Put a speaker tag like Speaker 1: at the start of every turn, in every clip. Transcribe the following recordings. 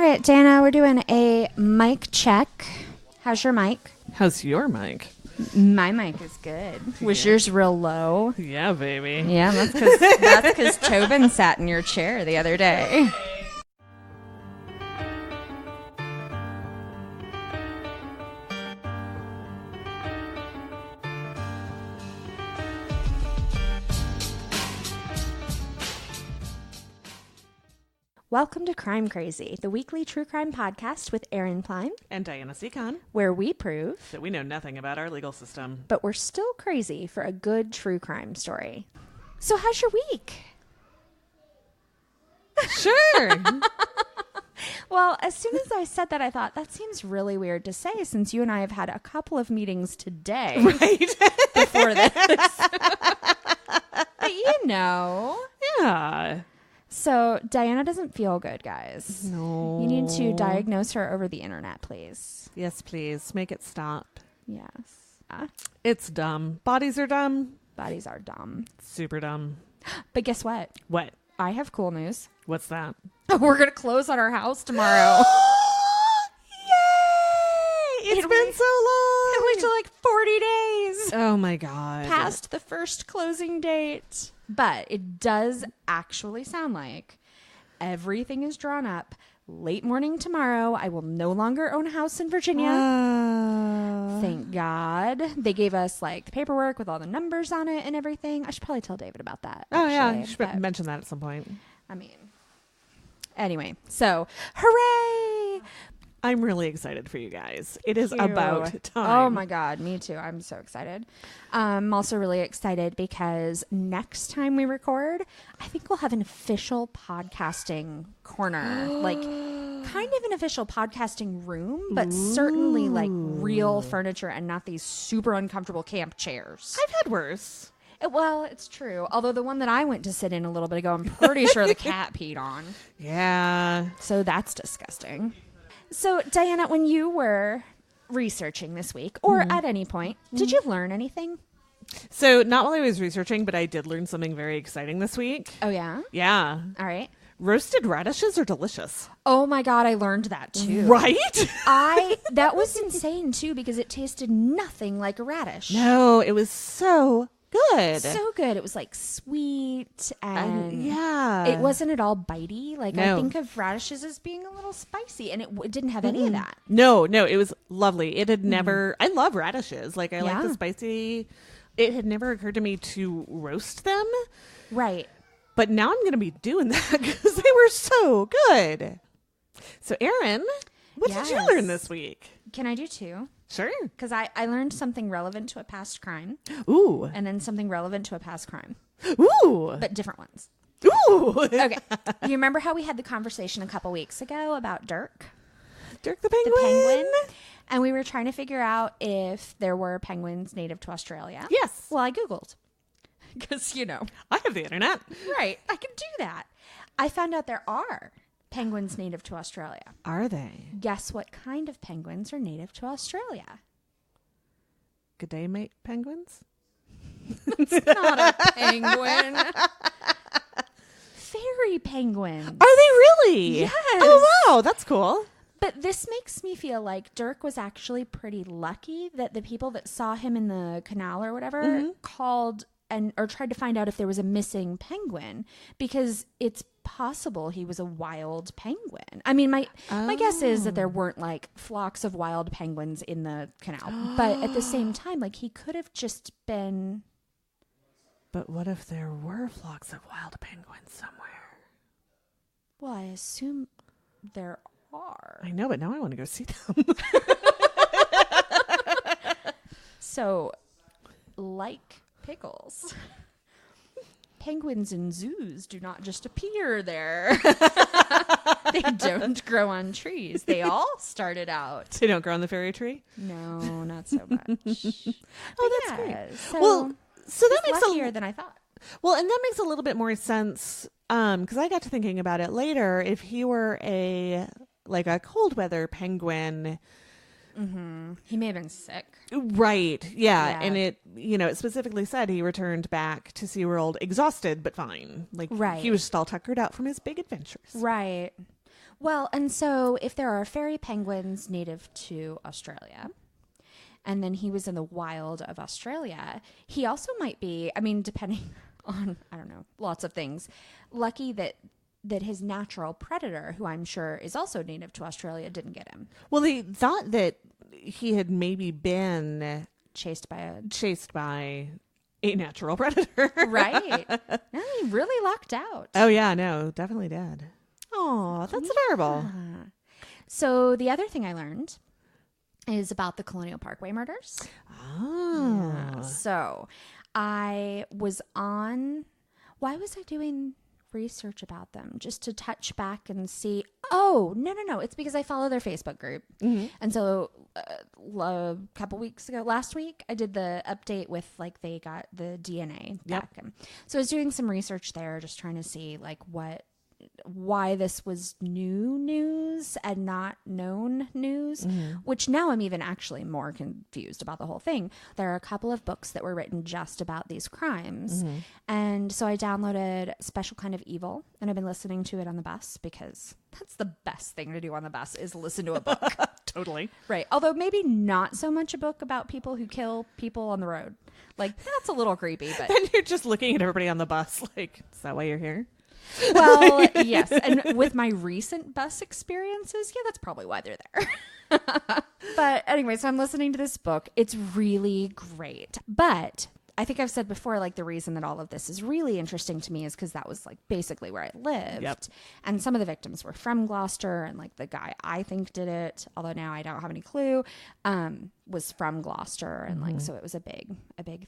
Speaker 1: right, Dana, we're doing a mic check. How's your mic?
Speaker 2: How's your mic?
Speaker 1: My mic is good. Was yours real low?
Speaker 2: Yeah, baby.
Speaker 1: Yeah, that's because Tobin sat in your chair the other day. Welcome to Crime Crazy, the weekly true crime podcast with Erin Klein,
Speaker 2: And Diana Seacon,
Speaker 1: where we prove
Speaker 2: that we know nothing about our legal system.
Speaker 1: but we're still crazy for a good true crime story. So how's your week?
Speaker 2: Sure.
Speaker 1: Well, as soon as I said that, I thought, that seems really weird to say since you and I have had a couple of meetings today.
Speaker 2: Right.
Speaker 1: Before this. But you know.
Speaker 2: Yeah.
Speaker 1: So Diana doesn't feel good, guys.
Speaker 2: No.
Speaker 1: You need to diagnose her over the internet, please.
Speaker 2: Yes, please. Make it stop.
Speaker 1: Yes.
Speaker 2: It's dumb. Bodies are dumb.
Speaker 1: Bodies are dumb.
Speaker 2: Super dumb.
Speaker 1: But guess what?
Speaker 2: What?
Speaker 1: I have cool news.
Speaker 2: What's that?
Speaker 1: We're going to close on our house tomorrow.
Speaker 2: Yay! It's been so long.
Speaker 1: It went to like 40 days.
Speaker 2: Oh my God.
Speaker 1: Past the first closing date. But it does actually sound like everything is drawn up. Late morning tomorrow, I will no longer own a house in Virginia. Thank God. They gave us like the paperwork with all the numbers on it and everything. I should probably tell David about that.
Speaker 2: Oh, yeah.
Speaker 1: actually,
Speaker 2: You should
Speaker 1: but,
Speaker 2: mention that at some point.
Speaker 1: I mean, anyway, hooray!
Speaker 2: I'm really excited for you guys. It is
Speaker 1: Thank you.
Speaker 2: about time.
Speaker 1: Oh my God, me too. I'm so excited. I'm also really excited because next time we record, I think we'll have an official podcasting corner, like kind of an official podcasting room, but certainly like real furniture and not these super uncomfortable camp chairs.
Speaker 2: I've had worse.
Speaker 1: Well, it's true. Although the one that I went to sit in a little bit ago, I'm pretty sure the cat peed on.
Speaker 2: Yeah.
Speaker 1: So that's disgusting. So, Diana, when you were researching this week, or at any point, did you learn anything?
Speaker 2: So not while I was researching, but I did learn something very exciting this week.
Speaker 1: Oh, yeah?
Speaker 2: Yeah.
Speaker 1: All right.
Speaker 2: Roasted radishes are delicious.
Speaker 1: Oh, my God, I learned that, too.
Speaker 2: Right?
Speaker 1: That was insane, too, because it tasted nothing like a radish.
Speaker 2: No, it was so good.
Speaker 1: So good. It was, like, sweet, and
Speaker 2: yeah.
Speaker 1: it wasn't at all bitey. Like, I
Speaker 2: No.
Speaker 1: think of radishes as being a little spicy, and it didn't have any of that.
Speaker 2: No, it was lovely. It had never, I love radishes. Like, I like
Speaker 1: Yeah.
Speaker 2: the spicy. It had never occurred to me to roast them.
Speaker 1: Right.
Speaker 2: But now I'm going to be doing that because they were so good. So, Erin, what did you
Speaker 1: Yes.
Speaker 2: learn this week?
Speaker 1: Can I do two?
Speaker 2: Sure.
Speaker 1: Because I learned something relevant to a past crime,
Speaker 2: Ooh.
Speaker 1: and then something relevant to a past crime,
Speaker 2: Ooh.
Speaker 1: but different ones.
Speaker 2: Ooh.
Speaker 1: Okay. You remember how we had the conversation a couple weeks ago about Dirk,
Speaker 2: Dirk the
Speaker 1: the
Speaker 2: penguin.
Speaker 1: penguin? And we were trying to figure out if there were penguins native to Australia.
Speaker 2: Yes.
Speaker 1: Well, I Googled. Because,
Speaker 2: I have the internet.
Speaker 1: right, I can do that. I found out there are penguins native to Australia.
Speaker 2: Are they?
Speaker 1: Guess what kind of penguins are native to Australia?
Speaker 2: Good day, mate, penguins.
Speaker 1: It's not a penguin. Fairy penguins.
Speaker 2: Are they really?
Speaker 1: Yes.
Speaker 2: Oh, wow. That's cool.
Speaker 1: But this makes me feel like Dirk was actually pretty lucky that the people that saw him in the canal or whatever called or tried to find out if there was a missing penguin, because it's possible he was a wild penguin. I mean, my guess is that there weren't like flocks of wild penguins in the canal, but at the same time, like he could have just been.
Speaker 2: But what if there were flocks of wild penguins somewhere?
Speaker 1: Well, I assume there are.
Speaker 2: I know, but now I want to go see them.
Speaker 1: So, like pickles, penguins in zoos do not just appear there. They don't grow on trees. They all started out.
Speaker 2: They don't grow on the fairy tree?
Speaker 1: No, not so much.
Speaker 2: Oh, that's
Speaker 1: yeah,
Speaker 2: great.
Speaker 1: So
Speaker 2: Well, so that
Speaker 1: he's
Speaker 2: makes
Speaker 1: luckier than I thought.
Speaker 2: Well, and that makes a little bit more sense because I got to thinking about it later. If he were a cold weather penguin,
Speaker 1: He may have been sick.
Speaker 2: right? Yeah,
Speaker 1: Yeah.
Speaker 2: and it specifically said he returned back to SeaWorld exhausted but fine. Like
Speaker 1: Right.
Speaker 2: he was just all tuckered out from his big adventures.
Speaker 1: Right. Well, and so if there are fairy penguins native to Australia, and then he was in the wild of Australia, he also might be, I mean, depending on, I don't know, lots of things, lucky that his natural predator, who I'm sure is also native to Australia, didn't get him.
Speaker 2: Well, they thought that he had maybe been
Speaker 1: Chased by
Speaker 2: a natural predator.
Speaker 1: Right. No, he really lucked out.
Speaker 2: Oh, yeah, no, definitely did. Oh, that's adorable.
Speaker 1: So the other thing I learned is about the Colonial Parkway murders.
Speaker 2: Oh.
Speaker 1: Yeah. So I was on, why was I doing research about them? Just to touch back and see, oh, no. It's because I follow their Facebook group. Mm-hmm. And so a couple weeks ago, last week, I did the update with like they got the DNA back. And so I was doing some research there, just trying to see like why this was new news and not known news, which now I'm even actually more confused about the whole thing. There are a couple of books that were written just about these crimes. And so I downloaded Special Kind of Evil, and I've been listening to it on the bus because that's the best thing to do on the bus is listen to a book.
Speaker 2: Totally.
Speaker 1: Right. Although maybe not so much a book about people who kill people on the road. Like, that's a little creepy, but
Speaker 2: Then you're just looking at everybody on the bus like, is that why you're here?
Speaker 1: Well, yes. And with my recent bus experiences, yeah, that's probably why they're there. But anyway, so I'm listening to this book. It's really great. But I think I've said before, like the reason that all of this is really interesting to me is because that was like basically where I lived.
Speaker 2: Yep.
Speaker 1: And some of the victims were from Gloucester, and like the guy I think did it, although now I don't have any clue, was from Gloucester. And like, so it was a big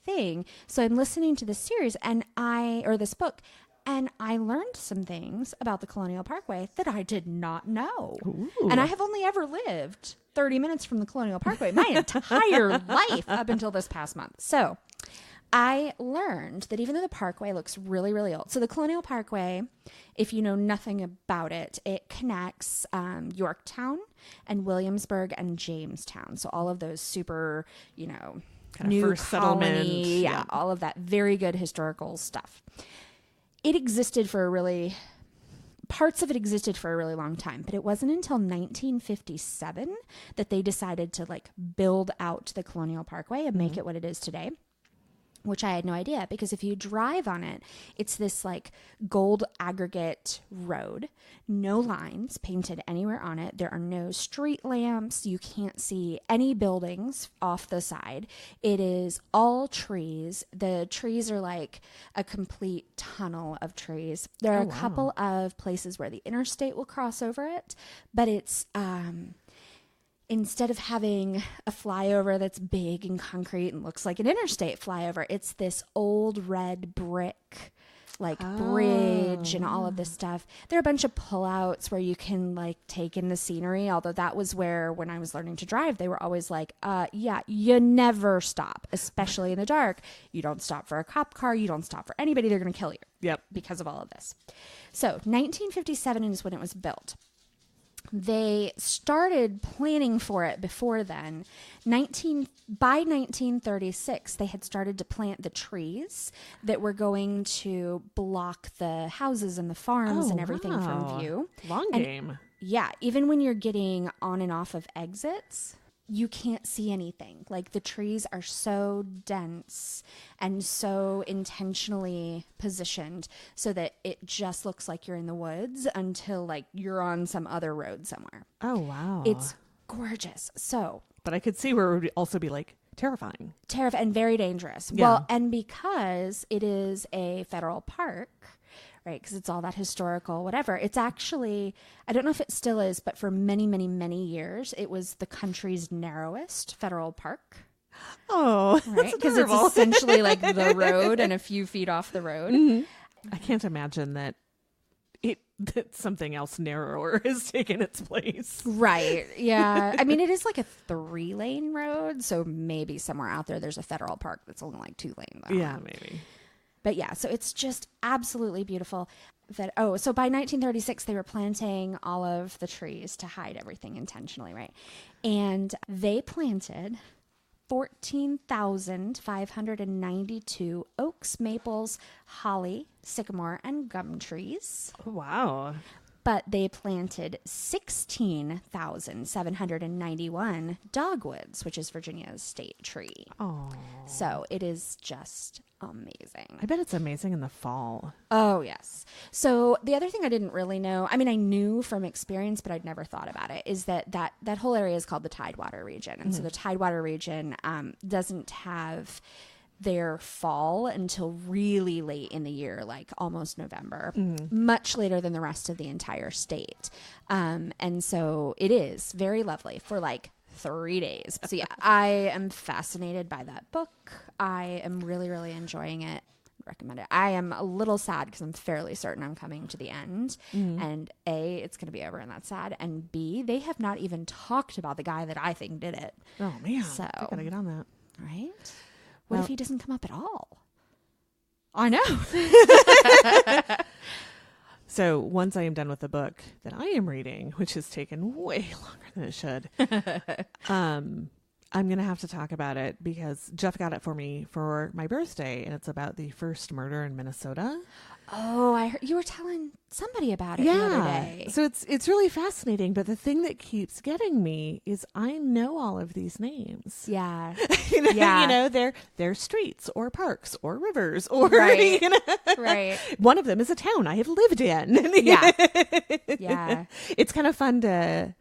Speaker 1: thing. So I'm listening to this series or this book, and I learned some things about the Colonial Parkway that I did not know. Ooh. And I have only ever lived 30 minutes from the Colonial Parkway my entire life up until this past month. So I learned that even though the parkway looks really, really old, so the Colonial Parkway, if you know nothing about it, it connects Yorktown and Williamsburg and Jamestown. So all of those super, kind of new
Speaker 2: first
Speaker 1: colony,
Speaker 2: settlement.
Speaker 1: yeah, all of that very good historical stuff. It existed parts of it existed for a really long time, but it wasn't until 1957 that they decided to like build out the Colonial Parkway and make it what it is today. Which I had no idea, because if you drive on it, it's this like gold aggregate road, no lines painted anywhere on it. There are no street lamps. You can't see any buildings off the side. It is all trees. The trees are like a complete tunnel of trees. There are a couple of places where the interstate will cross over it, but it's, instead of having a flyover that's big and concrete and looks like an interstate flyover, it's this old red brick bridge and all of this stuff. There are a bunch of pullouts where you can like take in the scenery, although that was where when I was learning to drive, they were always like, yeah, you never stop, especially in the dark. You don't stop for a cop car. You don't stop for anybody. They're going to kill you.
Speaker 2: Yep.
Speaker 1: Because of all of this. So 1957 is when it was built. They started planning for it before then. By 1936, they had started to plant the trees that were going to block the houses and the farms and everything from view.
Speaker 2: Long game.
Speaker 1: Yeah, even when you're getting on and off of exits, you can't see anything. Like the trees are so dense and so intentionally positioned so that it just looks like you're in the woods until like you're on some other road somewhere.
Speaker 2: Oh, wow.
Speaker 1: It's gorgeous. So,
Speaker 2: but I could see where it would also be like terrifying.
Speaker 1: And very dangerous.
Speaker 2: Yeah.
Speaker 1: Well, and because it is a federal park, right? Because it's all that historical, whatever. It's actually, I don't know if it still is, but for many, many, many years, it was the country's narrowest federal park.
Speaker 2: Oh,
Speaker 1: right? Because it's essentially like the road and a few feet off the road.
Speaker 2: Mm-hmm. I can't imagine that something else narrower has taken its place.
Speaker 1: Right. Yeah. I mean, it is like a 3-lane road, so maybe somewhere out there there's a federal park that's only like 2 lanes.
Speaker 2: Yeah, maybe.
Speaker 1: But yeah, so it's just absolutely beautiful. So by 1936, they were planting all of the trees to hide everything intentionally, right? And they planted 14,592 oaks, maples, holly, sycamore, and gum trees.
Speaker 2: Oh, wow.
Speaker 1: but they planted 16,791 dogwoods, which is Virginia's state tree.
Speaker 2: Oh.
Speaker 1: So it is just amazing.
Speaker 2: I bet it's amazing in the fall.
Speaker 1: Oh, yes. So the other thing I didn't really know, I mean, I knew from experience, but I'd never thought about it, is that whole area is called the Tidewater region. And so the Tidewater region doesn't have their fall until really late in the year, like almost November, much later than the rest of the entire state. And so it is very lovely for like 3 days. So yeah, I am fascinated by that book. I am really, really enjoying it. Recommend it. I am a little sad because I'm fairly certain I'm coming to the end. And A, it's going to be over and that's sad. And B, they have not even talked about the guy that I think did it.
Speaker 2: Oh man,
Speaker 1: So
Speaker 2: I gotta get on that.
Speaker 1: right? What
Speaker 2: Well,
Speaker 1: if he doesn't come up at all? I know.
Speaker 2: So once I am done with the book that I am reading, which has taken way longer than it should, I'm going to have to talk about it because Jeff got it for me for my birthday, and it's about the first murder in Minnesota.
Speaker 1: Oh, I heard you were telling somebody about it the other day.
Speaker 2: So it's really fascinating, but the thing that keeps getting me is I know all of these names.
Speaker 1: Yeah.
Speaker 2: You know, they're streets or parks or rivers or
Speaker 1: Right.
Speaker 2: you know.
Speaker 1: Right.
Speaker 2: One of them is a town I have lived in.
Speaker 1: Yeah. Yeah.
Speaker 2: It's kind of fun to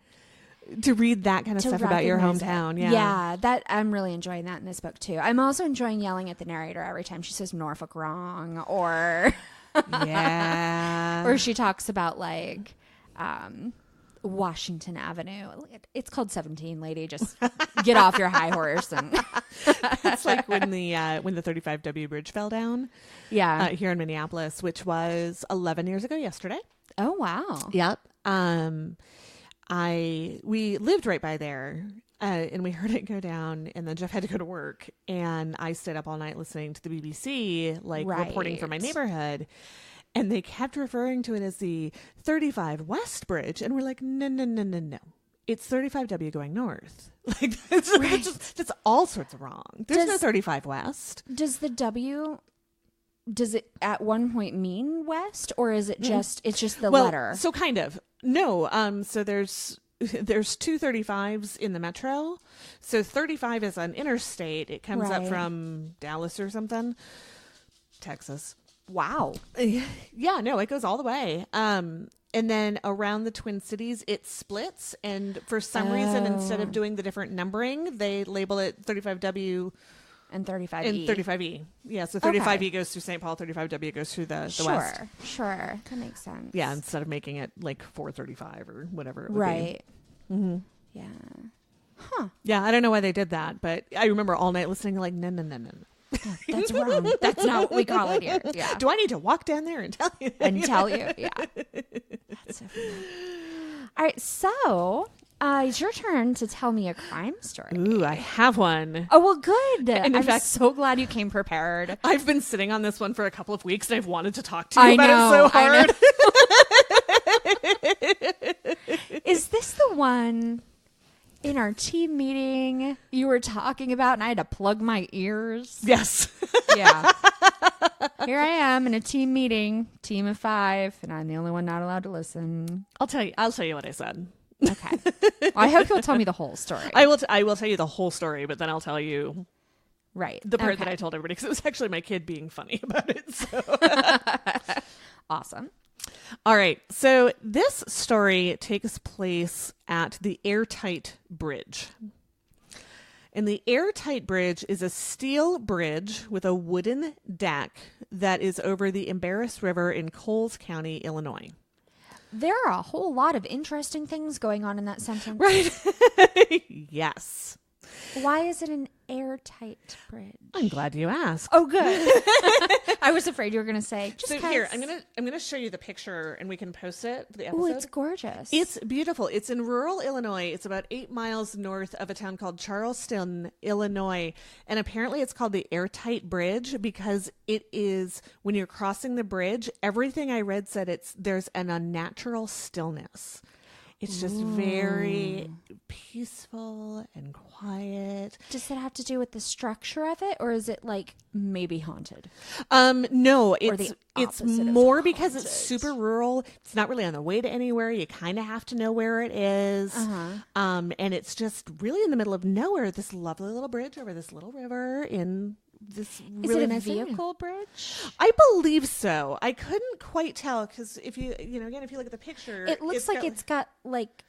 Speaker 2: read that kind of stuff about your
Speaker 1: recognize it.
Speaker 2: hometown. Yeah.
Speaker 1: Yeah, that I'm really enjoying that in this book too. I'm also enjoying yelling at the narrator every time she says Norfolk wrong or
Speaker 2: Yeah.
Speaker 1: or she talks about like Washington Avenue. It's called 17, lady. Just get off your high horse and
Speaker 2: It's like when the 35W bridge fell down.
Speaker 1: yeah.
Speaker 2: Here in Minneapolis, which was 11 years ago yesterday.
Speaker 1: Oh wow.
Speaker 2: Yep. We lived right by there, and we heard it go down, and then Jeff had to go to work, and I stayed up all night listening to the BBC, like reporting from my
Speaker 1: Right.
Speaker 2: neighborhood, and they kept referring to it as the 35 West Bridge, and we're like, no. It's 35W going north. Like that's all sorts of wrong. There's no 35 West.
Speaker 1: Does the W, does it at one point mean west, or is it just it's just the letter?
Speaker 2: So kind of. No. So there's 235s in the metro. So 35 is an interstate. It comes up
Speaker 1: Right.
Speaker 2: from Dallas or something. Texas.
Speaker 1: Wow.
Speaker 2: Yeah, no, it goes all the way. And then around the Twin Cities, it splits. And for some reason, instead of doing the different numbering, they label it 35W
Speaker 1: And 35E.
Speaker 2: and 35E. Yeah, so 35E goes through St. Paul, 35W goes through the west.
Speaker 1: Sure. That makes sense.
Speaker 2: Yeah, instead of making it like 435 or whatever it would
Speaker 1: Right.
Speaker 2: be. Mm-hmm.
Speaker 1: Yeah.
Speaker 2: Yeah, I don't know why they did that, but I remember all night listening like, no.
Speaker 1: That's wrong. That's not what we call it here. Yeah.
Speaker 2: Do I need to walk down there and tell you?
Speaker 1: And tell you. Yeah. That's so funny. All right. So it's your turn to tell me a crime story.
Speaker 2: Ooh, I have one.
Speaker 1: Oh, well, good.
Speaker 2: And in
Speaker 1: I'm
Speaker 2: fact-
Speaker 1: so glad you came prepared.
Speaker 2: I've been sitting on this one for a couple of weeks and I've wanted to talk to you
Speaker 1: I
Speaker 2: about
Speaker 1: know,
Speaker 2: it so hard.
Speaker 1: Is this the one in our team meeting you were talking about and I had to plug my ears?
Speaker 2: Yes.
Speaker 1: Yeah. Here I am in a team meeting, team of 5, and I'm the only one not allowed to listen.
Speaker 2: I'll tell you what I said.
Speaker 1: Okay. Well, I hope you'll tell me the whole story.
Speaker 2: I will tell you the whole story, but then I'll tell you
Speaker 1: Right.
Speaker 2: the part
Speaker 1: Okay.
Speaker 2: that I told everybody because it was actually my kid being funny about it. So.
Speaker 1: Awesome.
Speaker 2: All right. So this story takes place at the Airtight Bridge. And the Airtight Bridge is a steel bridge with a wooden deck that is over the Embarrass River in Coles County, Illinois.
Speaker 1: There are a whole lot of interesting things going on in that sentence.
Speaker 2: Right. Yes.
Speaker 1: Why is it an airtight bridge?
Speaker 2: I'm glad you asked.
Speaker 1: Oh, good. I was afraid you were going to say. Just
Speaker 2: So
Speaker 1: 'cause-
Speaker 2: here, I'm gonna show you the picture, and we can post it for the episode.
Speaker 1: Oh, it's gorgeous.
Speaker 2: It's beautiful. It's in rural Illinois. It's about 8 miles north of a town called Charleston, Illinois. And apparently it's called the Airtight Bridge because it is, when you're crossing the bridge, everything I read said there's an unnatural stillness. It's just very peaceful and quiet.
Speaker 1: Does it have to do with the structure of it, or is it like maybe haunted?
Speaker 2: No,
Speaker 1: Or the
Speaker 2: it's
Speaker 1: opposite of
Speaker 2: more because it's
Speaker 1: haunted.
Speaker 2: super rural. It's not really on the way to anywhere. You kind of have to know where it is. And it's just really in the middle of nowhere. This lovely little bridge over this little river in this
Speaker 1: Is
Speaker 2: really
Speaker 1: it a
Speaker 2: nice area.
Speaker 1: vehicle bridge?
Speaker 2: I believe so. I couldn't quite tell because if you again, if you look at the picture,
Speaker 1: It looks like it's got like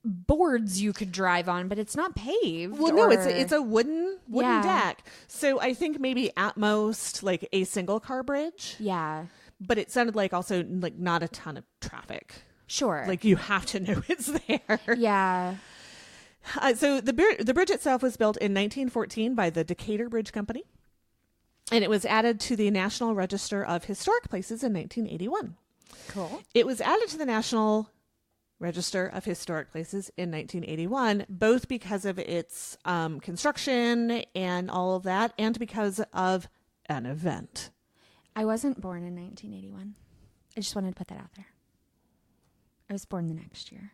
Speaker 1: boards you could drive on, but it's not paved.
Speaker 2: well, no, it's a wooden
Speaker 1: Yeah.
Speaker 2: deck. So I think maybe at most like a single car bridge,
Speaker 1: yeah,
Speaker 2: but it sounded like also like not a ton of traffic.
Speaker 1: sure.
Speaker 2: Like you have to know it's there.
Speaker 1: yeah,
Speaker 2: So the bridge itself was built in 1914 by the Decatur Bridge Company, and it was added to the National Register of Historic Places in 1981.
Speaker 1: cool.
Speaker 2: It was added to the National Register of Historic Places in 1981, both because of its construction and all of that, and because of an event.
Speaker 1: I wasn't born in 1981. I just wanted to put that out there. I was born the next year.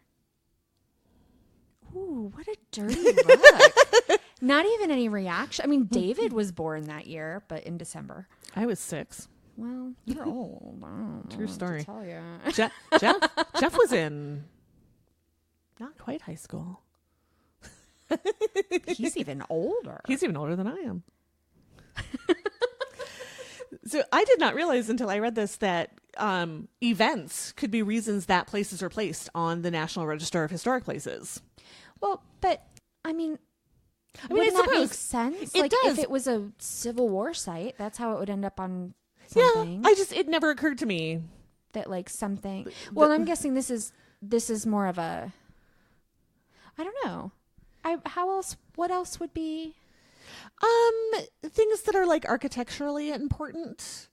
Speaker 1: Ooh, what a dirty look. Not even any reaction. I mean, David was born that year, but in December.
Speaker 2: I was 6.
Speaker 1: Well, you're old. I don't know
Speaker 2: True
Speaker 1: what to
Speaker 2: story.
Speaker 1: tell ya.
Speaker 2: Jeff was in not quite high school.
Speaker 1: He's even older.
Speaker 2: He's even older than I am. So I did not realize until I read this that events could be reasons that places are placed on the National Register of Historic Places.
Speaker 1: Well, but I mean,
Speaker 2: I
Speaker 1: wouldn't that make
Speaker 2: suppose
Speaker 1: sense?
Speaker 2: it
Speaker 1: Like
Speaker 2: does.
Speaker 1: if it was a Civil War site, that's how it would end up on
Speaker 2: Yeah,
Speaker 1: something.
Speaker 2: it never occurred to me.
Speaker 1: That like something. Well, I'm guessing this is more of a. I don't know. How else? What else would be?
Speaker 2: Things that are like architecturally important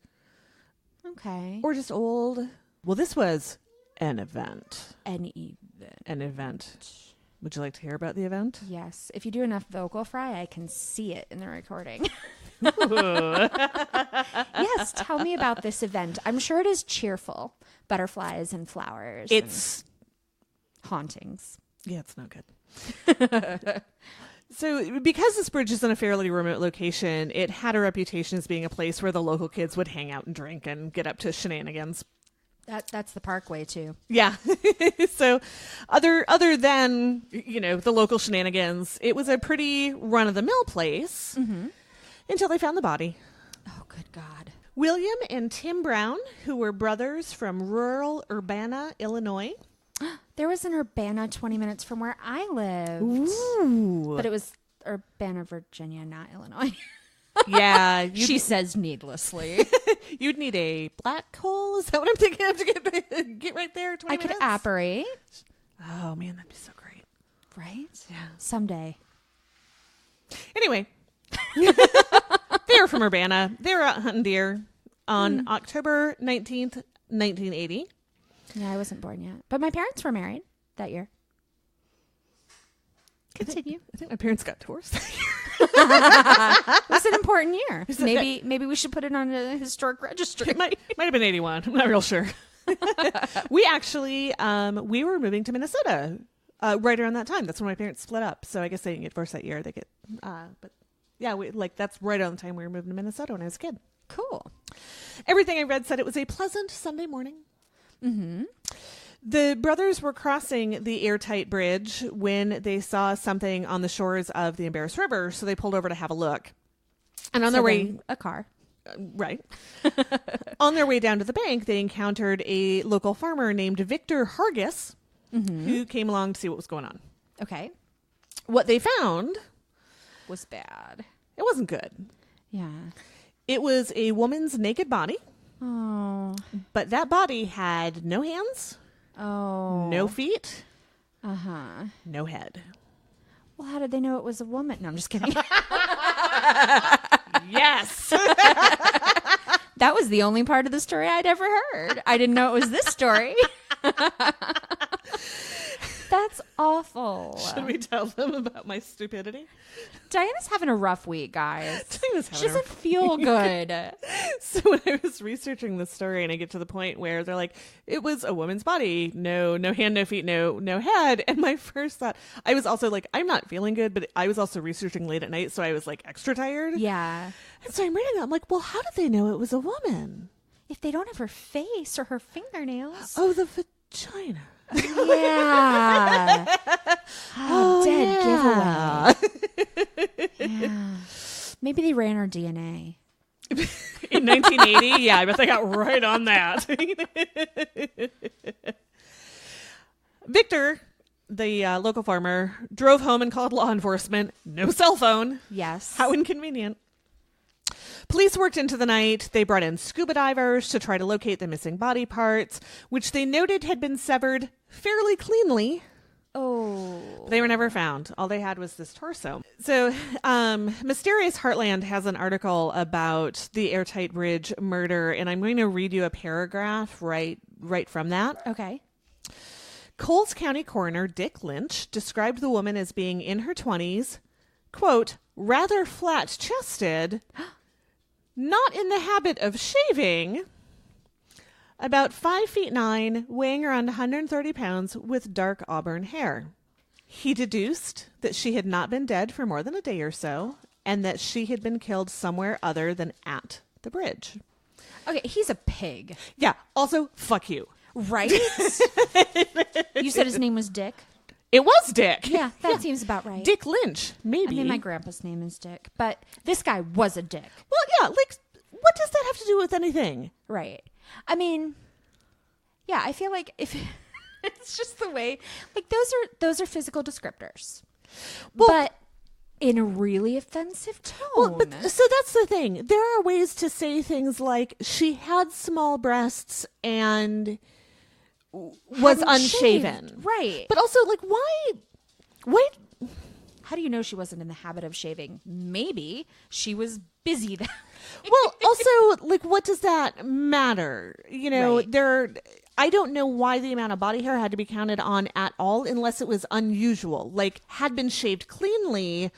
Speaker 1: Okay.
Speaker 2: or just old. Well, this was an event.
Speaker 1: An event.
Speaker 2: An event. Would you like to hear about the event?
Speaker 1: Yes. If you do enough vocal fry, I can see it in the recording. Yes. Tell me about this event. I'm sure it is cheerful. Butterflies and flowers.
Speaker 2: It's
Speaker 1: and hauntings.
Speaker 2: yeah, it's no good. So, because this bridge is in a fairly remote location, it had a reputation as being a place where the local kids would hang out and drink and get up to shenanigans.
Speaker 1: That's the Parkway too.
Speaker 2: Yeah. So, other than the local shenanigans, it was a pretty run of the mill place until they found the body.
Speaker 1: Oh, good God.
Speaker 2: William and Tim Brown, who were brothers from rural Urbana, Illinois.
Speaker 1: There was an Urbana 20 minutes from where I lived.
Speaker 2: Ooh.
Speaker 1: But it was Urbana, Virginia, not Illinois.
Speaker 2: Yeah.
Speaker 1: She says needlessly.
Speaker 2: You'd need a black hole. Is that what I'm thinking of to get right there? 20
Speaker 1: I could
Speaker 2: minutes?
Speaker 1: apparate.
Speaker 2: Oh, man, that'd be so great.
Speaker 1: Right?
Speaker 2: Yeah.
Speaker 1: Someday.
Speaker 2: Anyway, they were from Urbana. They were out hunting deer on October 19th, 1980.
Speaker 1: Yeah, I wasn't born yet. But my parents were married that year. Continue.
Speaker 2: I think my parents got divorced.
Speaker 1: It was an important year. Maybe we should put it on a historic registry.
Speaker 2: It might have been 81. I'm not real sure. We actually, we were moving to Minnesota right around that time. That's when my parents split up. So I guess they didn't get divorced that year. They get, but yeah, that's right around the time we were moving to Minnesota when I was a kid.
Speaker 1: Cool.
Speaker 2: Everything I read said it was a pleasant Sunday morning.
Speaker 1: Mm-hmm.
Speaker 2: The brothers were crossing the airtight bridge when they saw something on the shores of the Embarrass River, so they pulled over to have a look. And on their way,
Speaker 1: a car.
Speaker 2: right, on their way down to the bank, they encountered a local farmer named Victor Hargis, who came along to see what was going on.
Speaker 1: Okay.
Speaker 2: What they found
Speaker 1: Was bad.
Speaker 2: it wasn't good.
Speaker 1: Yeah.
Speaker 2: It was a woman's naked body,
Speaker 1: Oh.
Speaker 2: but that body had no hands,
Speaker 1: Oh.
Speaker 2: no feet,
Speaker 1: Uh-huh.
Speaker 2: no head.
Speaker 1: Well, how did they know it was a woman? No, I'm just kidding.
Speaker 2: Yes.
Speaker 1: That was the only part of the story I'd ever heard. I didn't know it was this story. That's awful.
Speaker 2: Should we tell them about my stupidity?
Speaker 1: Diana's having a rough week, guys.
Speaker 2: Diana's
Speaker 1: She doesn't feel good.
Speaker 2: So when I was researching the story and I get to the point where they're like, it was a woman's body, no hand, no feet, no head. And my first thought, I was also like, I'm not feeling good, but I was also researching late at night. So I was like extra tired.
Speaker 1: Yeah.
Speaker 2: And so I'm reading that. I'm like, well, how did they know it was a woman?
Speaker 1: If they don't have her face or her fingernails.
Speaker 2: Oh, the vagina.
Speaker 1: Yeah. Dead giveaway. Yeah. Maybe they ran her DNA.
Speaker 2: In 1980? Yeah, I bet they got right on that. Victor, the local farmer, drove home and called law enforcement. No cell phone.
Speaker 1: Yes.
Speaker 2: How inconvenient. Police worked into the night. They brought in scuba divers to try to locate the missing body parts, which they noted had been severed fairly cleanly.
Speaker 1: Oh.
Speaker 2: They were never found. All they had was this torso. So, Mysterious Heartland has an article about the Airtight Bridge murder, and I'm going to read you a paragraph right from that.
Speaker 1: Okay.
Speaker 2: Coles County Coroner Dick Lynch described the woman as being in her 20s, quote, rather flat-chested, not in the habit of shaving, about 5'9", weighing around 130 pounds, with dark auburn hair. He deduced that she had not been dead for more than a day or so, and that she had been killed somewhere other than at the bridge.
Speaker 1: Okay, he's a pig.
Speaker 2: Yeah, also, fuck you.
Speaker 1: Right? You said his name was Dick?
Speaker 2: It was Dick.
Speaker 1: Yeah, that seems about right.
Speaker 2: Dick Lynch, maybe.
Speaker 1: I mean, my grandpa's name is Dick, but this guy was a dick.
Speaker 2: Well, yeah, like, what does that have to do with anything?
Speaker 1: Right. I mean, yeah, I feel like if it's just the way, like, those are physical descriptors,
Speaker 2: well,
Speaker 1: but in a really offensive tone.
Speaker 2: Well, but so that's the thing. There are ways to say things like she had small breasts and was unshaven.
Speaker 1: Shaved. Right.
Speaker 2: But also, like, why?
Speaker 1: How do you know she wasn't in the habit of shaving? Maybe she was busy then.
Speaker 2: Well, also, like, what does that matter? You know,
Speaker 1: Right.
Speaker 2: I don't know why the amount of body hair had to be counted on at all, unless it was unusual. Like, had been shaved cleanly,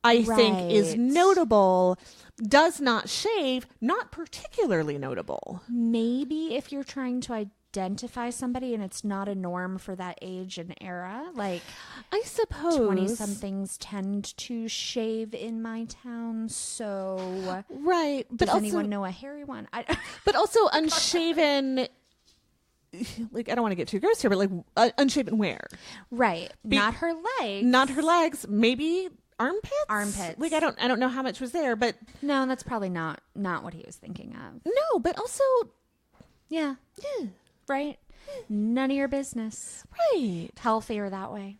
Speaker 2: I think is notable. Does not shave, not particularly notable.
Speaker 1: Maybe if you're trying to identify somebody and it's not a norm for that age and era, like,
Speaker 2: I suppose
Speaker 1: 20-somethings tend to shave in my town, so
Speaker 2: right. But
Speaker 1: does
Speaker 2: also,
Speaker 1: anyone know a hairy one?
Speaker 2: but also unshaven. Like, I don't want to get too gross here, but like unshaven where?
Speaker 1: Right. Not her legs.
Speaker 2: Not her legs. Maybe armpits.
Speaker 1: Armpits.
Speaker 2: Like, I don't know how much was there, but
Speaker 1: No, that's probably not what he was thinking of.
Speaker 2: no. But also,
Speaker 1: Yeah. Right? None of your business.
Speaker 2: right.
Speaker 1: Healthier that way.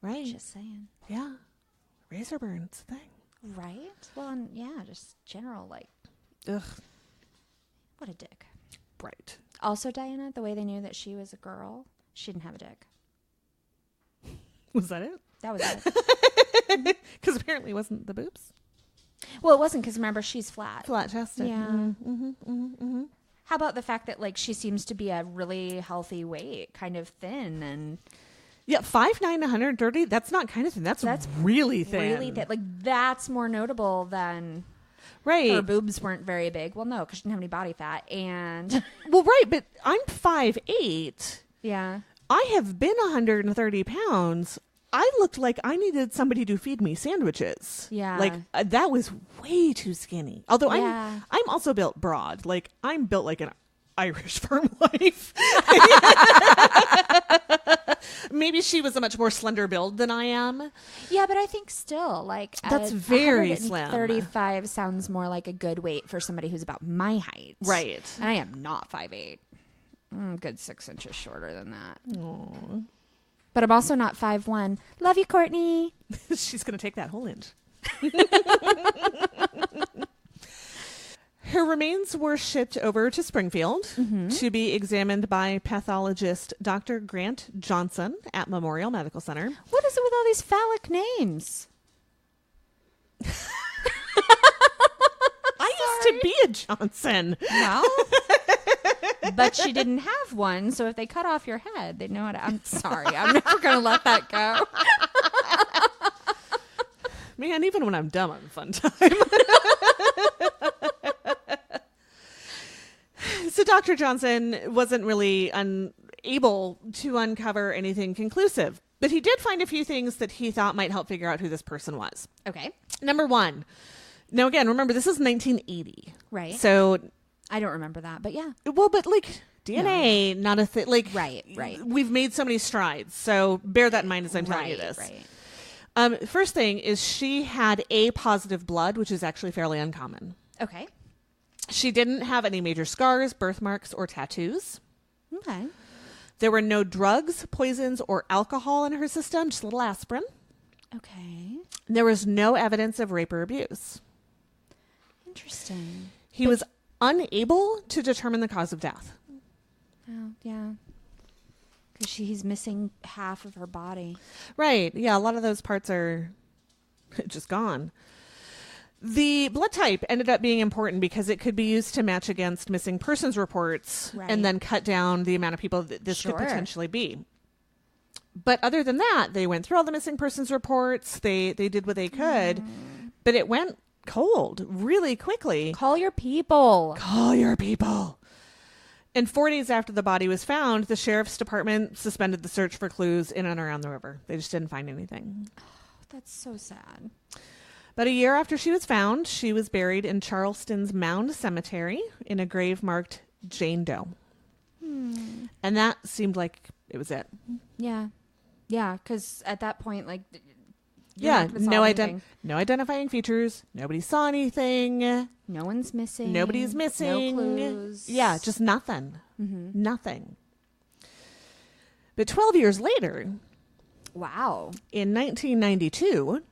Speaker 2: Right.
Speaker 1: Just saying.
Speaker 2: Yeah. Razor burns thing.
Speaker 1: Right? Well, and yeah, just general, like,
Speaker 2: Ugh.
Speaker 1: what a dick.
Speaker 2: Right.
Speaker 1: Also, Diana, the way they knew that she was a girl, she didn't have a dick.
Speaker 2: Was that it?
Speaker 1: That was it.
Speaker 2: Because apparently it wasn't the boobs.
Speaker 1: Well, it wasn't, because remember, she's flat.
Speaker 2: Flat chested.
Speaker 1: Yeah. How about the fact that, like, she seems to be a really healthy weight, kind of thin, and
Speaker 2: Yeah, 5'9", 130. That's not kind of thin. That's really thin.
Speaker 1: really thin. Like, that's more notable than
Speaker 2: Right.
Speaker 1: her boobs weren't very big. Well, no, because she didn't have any body fat. And
Speaker 2: Well, right, but I'm 5'8".
Speaker 1: yeah,
Speaker 2: I have been 130 pounds. I looked like I needed somebody to feed me sandwiches.
Speaker 1: Yeah.
Speaker 2: Like, that was way too skinny. Although
Speaker 1: Yeah.
Speaker 2: I'm also built broad. Like, I'm built like an Irish farm life. Maybe she was a much more slender build than I am.
Speaker 1: yeah, but I think still, like,
Speaker 2: That's very slim.
Speaker 1: 35 sounds more like a good weight for somebody who's about my height.
Speaker 2: Right.
Speaker 1: And I am not 5'8". Good 6 inches shorter than that.
Speaker 2: Aww.
Speaker 1: But I'm also not 5'1". Love you, Courtney.
Speaker 2: She's going to take that whole inch. Her remains were shipped over to Springfield to be examined by pathologist Dr. Grant Johnson at Memorial Medical Center.
Speaker 1: What is it with all these phallic names?
Speaker 2: I used to be a Johnson.
Speaker 1: No? But she didn't have one, so if they cut off your head, they'd know how to... I'm sorry. I'm never going to let that go.
Speaker 2: Man, even when I'm dumb, I'm a fun time. So Dr. Johnson wasn't really able to uncover anything conclusive, but he did find a few things that he thought might help figure out who this person was.
Speaker 1: Okay.
Speaker 2: Number one. Now, again, remember, this is 1980.
Speaker 1: Right.
Speaker 2: So...
Speaker 1: I don't remember that, but yeah.
Speaker 2: Well, but like DNA, not a thing. Like,
Speaker 1: right.
Speaker 2: We've made so many strides. So bear that in mind as I'm telling you this.
Speaker 1: Right.
Speaker 2: First thing is she had A positive blood, which is actually fairly uncommon.
Speaker 1: Okay.
Speaker 2: She didn't have any major scars, birthmarks, or tattoos.
Speaker 1: Okay.
Speaker 2: There were no drugs, poisons, or alcohol in her system, just a little aspirin.
Speaker 1: Okay.
Speaker 2: There was no evidence of rape or abuse.
Speaker 1: Interesting.
Speaker 2: He was unable to determine the cause of death.
Speaker 1: Oh, yeah. Because he's missing half of her body.
Speaker 2: Right. Yeah, a lot of those parts are just gone. The blood type ended up being important because it could be used to match against missing persons reports and then cut down the amount of people that this could potentially be. But other than that, they went through all the missing persons reports. They did what they could, but it went cold really quickly.
Speaker 1: Call your people.
Speaker 2: Call your people. And 4 days after the body was found, the sheriff's department suspended the search for clues in and around the river. They just didn't find anything.
Speaker 1: Oh, that's so sad.
Speaker 2: But a year after she was found, she was buried in Charleston's Mound Cemetery in a grave marked Jane Doe. And that seemed like it was it.
Speaker 1: Yeah. Yeah, because at that point, like...
Speaker 2: no identifying features. Nobody saw anything.
Speaker 1: No one's missing.
Speaker 2: Nobody's missing.
Speaker 1: No clues.
Speaker 2: Yeah, just nothing.
Speaker 1: Mm-hmm.
Speaker 2: Nothing. But 12 years later...
Speaker 1: Wow.
Speaker 2: In 1992...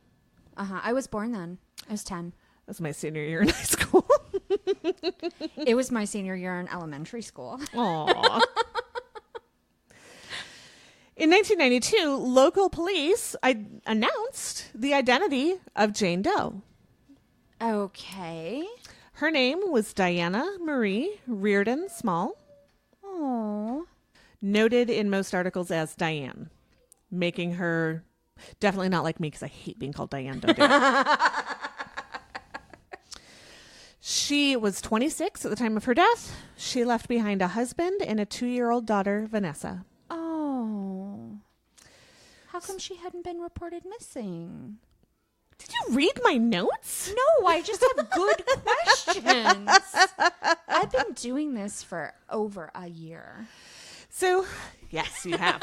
Speaker 1: I was born then. I was 10.
Speaker 2: That was my senior year in high school.
Speaker 1: It was my senior year in elementary school.
Speaker 2: Aww. In 1992, local police announced the identity of Jane Doe.
Speaker 1: Okay.
Speaker 2: Her name was Diana Marie Reardon Small.
Speaker 1: Oh. Noted
Speaker 2: in most articles as Diane, making her definitely not like me because I hate being called Diane. Don't do it. She was 26 at the time of her death. She left behind a husband and a 2-year-old daughter, Vanessa.
Speaker 1: Oh. How come she hadn't been reported missing?
Speaker 2: Did you read my notes?
Speaker 1: No, I just have good questions. I've been doing this for over a year.
Speaker 2: So, yes, you have.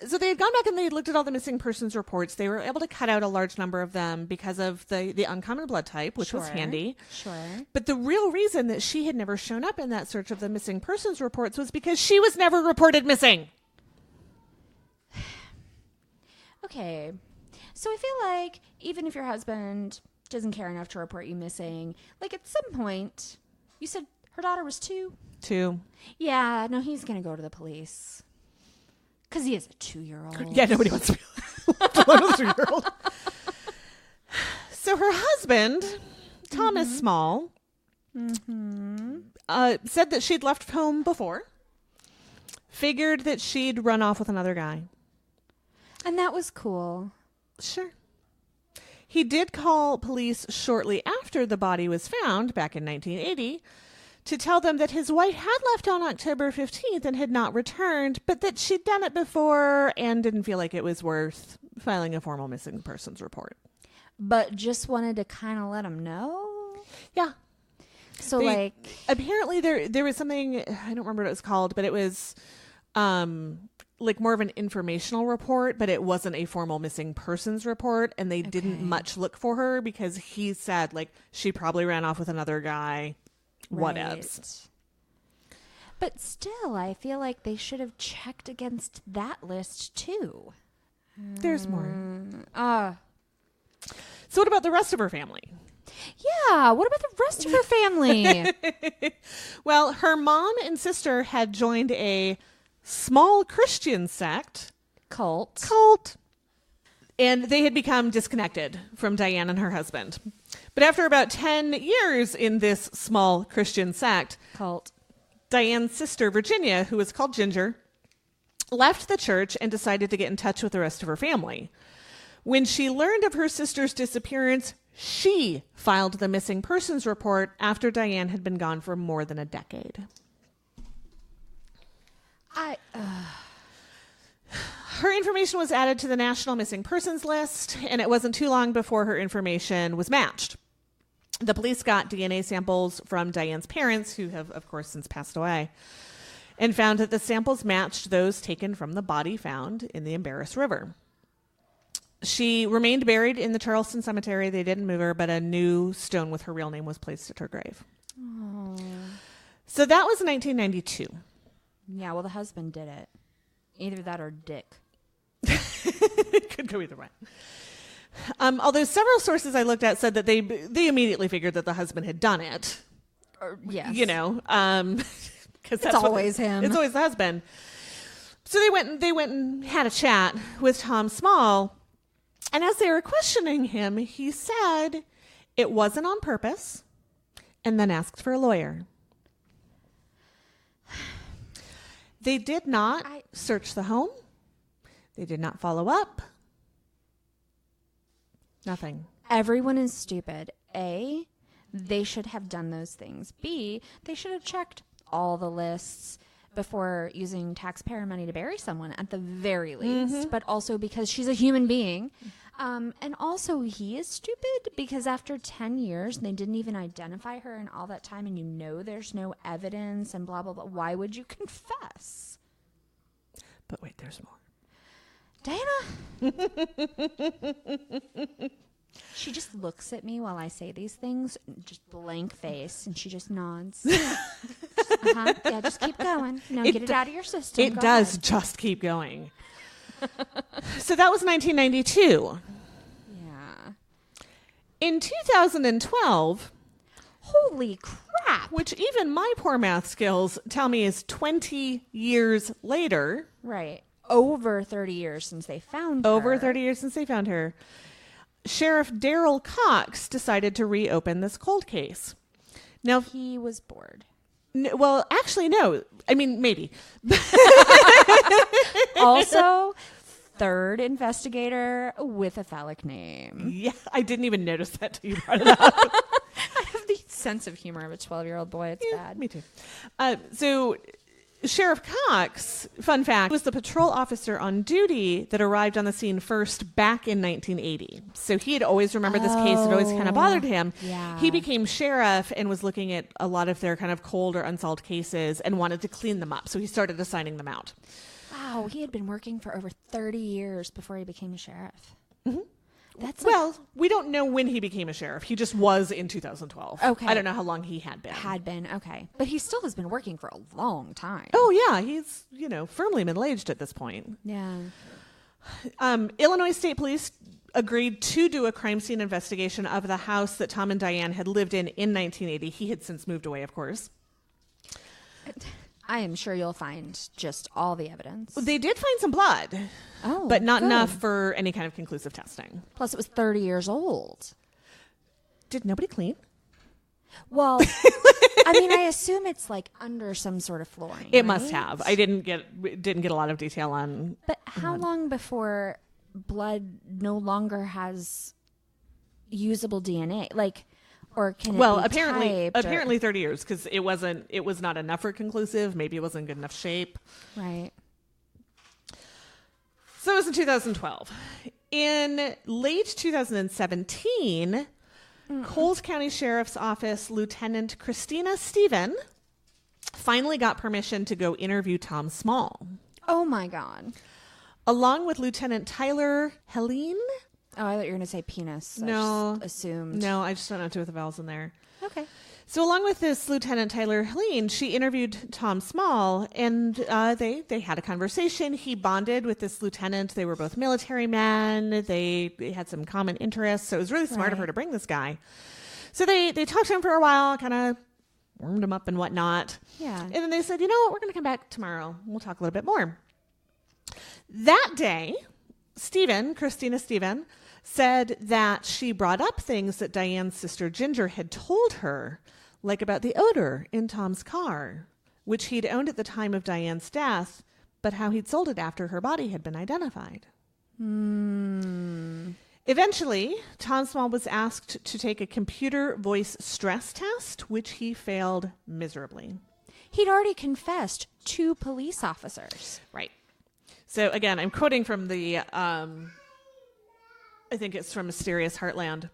Speaker 2: So they had gone back and they had looked at all the missing persons reports. They were able to cut out a large number of them because of the uncommon blood type, which was handy.
Speaker 1: Sure.
Speaker 2: But the real reason that she had never shown up in that search of the missing persons reports was because she was never reported missing.
Speaker 1: Okay. So I feel like even if your husband doesn't care enough to report you missing, like at some point, you said her daughter was 2?
Speaker 2: 2.
Speaker 1: Yeah, no, he's going to go to the police. Because he is a 2-year-old.
Speaker 2: Yeah, nobody wants to be a 2-year-old. So her husband, Thomas Small, said that she'd left home before, figured that she'd run off with another guy.
Speaker 1: And that was cool.
Speaker 2: Sure. He did call police shortly after the body was found, back in 1980, to tell them that his wife had left on October 15th and had not returned, but that she'd done it before and didn't feel like it was worth filing a formal missing persons report.
Speaker 1: But just wanted to kind of let him know?
Speaker 2: Yeah.
Speaker 1: So,
Speaker 2: apparently there was something, I don't remember what it was called, but it was like more of an informational report, but it wasn't a formal missing persons report, and they didn't much look for her because he said, like, she probably ran off with another guy. Whatevs.
Speaker 1: But still, I feel like they should have checked against that list too.
Speaker 2: There's more. So what about the rest of her family?
Speaker 1: Yeah, what about the rest of her family?
Speaker 2: Well, her mom and sister had joined a small Christian sect.
Speaker 1: Cult.
Speaker 2: And they had become disconnected from Diane and her husband. But after about 10 years in this small Christian sect,
Speaker 1: cult,
Speaker 2: Diane's sister, Virginia, who was called Ginger, left the church and decided to get in touch with the rest of her family. When she learned of her sister's disappearance, she filed the missing persons report after Diane had been gone for more than a decade. Her information was added to the National Missing Persons List, and it wasn't too long before her information was matched. The police got DNA samples from Diane's parents, who have, of course, since passed away, and found that the samples matched those taken from the body found in the Embarrass River. She remained buried in the Charleston Cemetery. They didn't move her, but a new stone with her real name was placed at her grave.
Speaker 1: Oh.
Speaker 2: So that was 1992.
Speaker 1: Yeah, well, the husband did it. Either that or Dick.
Speaker 2: It could go either way. Although several sources I looked at said that they immediately figured that the husband had done it.
Speaker 1: Yes.
Speaker 2: You know, because
Speaker 1: it's always him.
Speaker 2: It's always the husband. So they went and had a chat with Tom Small, and as they were questioning him, he said it wasn't on purpose, and then asked for a lawyer. They did not search the home. They did not follow up. Nothing.
Speaker 1: Everyone is stupid. A, they should have done those things. B, they should have checked all the lists before using taxpayer money to bury someone at the very least. But also because she's a human being. And also he is stupid because after 10 years, they didn't even identify her in all that time, and you know there's no evidence and blah, blah, blah. Why would you confess?
Speaker 2: But wait, there's more.
Speaker 1: Diana. She just looks at me while I say these things, just blank face, and she just nods. Yeah, just keep going. No, get it out of your system.
Speaker 2: It does just keep going. So that was 1992.
Speaker 1: Yeah.
Speaker 2: In 2012,
Speaker 1: holy crap.
Speaker 2: which even my poor math skills tell me is 20 years later.
Speaker 1: Right. Over 30 years since they found her.
Speaker 2: Over 30 years since they found her. Sheriff Darrell Cox decided to reopen this cold case. Now,
Speaker 1: he was bored.
Speaker 2: Well, actually, no. I mean, maybe.
Speaker 1: Also, third investigator with a phallic name.
Speaker 2: Yeah, I didn't even notice that till you brought it up.
Speaker 1: I have the sense of humor of a 12-year-old boy. It's bad.
Speaker 2: Me too. So Sheriff Cox, fun fact, was the patrol officer on duty that arrived on the scene first back in 1980. So he had always remembered this case. It always kind of bothered him.
Speaker 1: Yeah.
Speaker 2: He became sheriff and was looking at a lot of their kind of cold or unsolved cases and wanted to clean them up. So he started assigning them out.
Speaker 1: Wow, he had been working for over 30 years before he became a sheriff.
Speaker 2: Mm-hmm.
Speaker 1: That's
Speaker 2: well, we don't know when he became a sheriff. He just was in 2012.
Speaker 1: Okay.
Speaker 2: I don't know how long he had been.
Speaker 1: Okay. But he still has been working for a long time.
Speaker 2: Oh, yeah. He's, firmly middle-aged at this point.
Speaker 1: Yeah.
Speaker 2: Illinois State Police agreed to do a crime scene investigation of the house that Tom and Diane had lived in 1980. He had since moved away, of course.
Speaker 1: I am sure you'll find just all the evidence.
Speaker 2: They did find some blood, but not enough for any kind of conclusive testing.
Speaker 1: Plus, it was 30 years old.
Speaker 2: Did nobody clean?
Speaker 1: Well, I mean, I assume it's like under some sort of flooring.
Speaker 2: It must have. I didn't get a lot of detail on.
Speaker 1: But how long before blood no longer has usable DNA? Or can it be
Speaker 2: apparently 30 years, because it was not enough for conclusive. Maybe it wasn't in good enough shape.
Speaker 1: Right.
Speaker 2: So it was in 2012. In late 2017, Coles County Sheriff's Office Lieutenant Christina Stephen finally got permission to go interview Tom Small.
Speaker 1: Oh my God.
Speaker 2: Along with Lieutenant Tyler Helene.
Speaker 1: Oh, I thought you were going to say penis.
Speaker 2: No.
Speaker 1: I just assumed.
Speaker 2: No, I just don't know two with the vowels in there.
Speaker 1: Okay.
Speaker 2: So along with this Lieutenant Tyler Helene, she interviewed Tom Small, and they had a conversation. He bonded with this lieutenant. They were both military men. They had some common interests, so it was really smart of her to bring this guy. So they talked to him for a while, kind of warmed him up and whatnot.
Speaker 1: Yeah.
Speaker 2: And then they said, you know what, we're going to come back tomorrow. We'll talk a little bit more. That day, Christina Stephen, said that she brought up things that Diane's sister Ginger had told her, like about the odor in Tom's car which he'd owned at the time of Diane's death, but how he'd sold it after her body had been identified. Eventually, Tom Small was asked to take a computer voice stress test, which he failed miserably.
Speaker 1: He'd already confessed to police officers.
Speaker 2: Right. So again, I'm quoting from the, I think it's from Mysterious Heartland.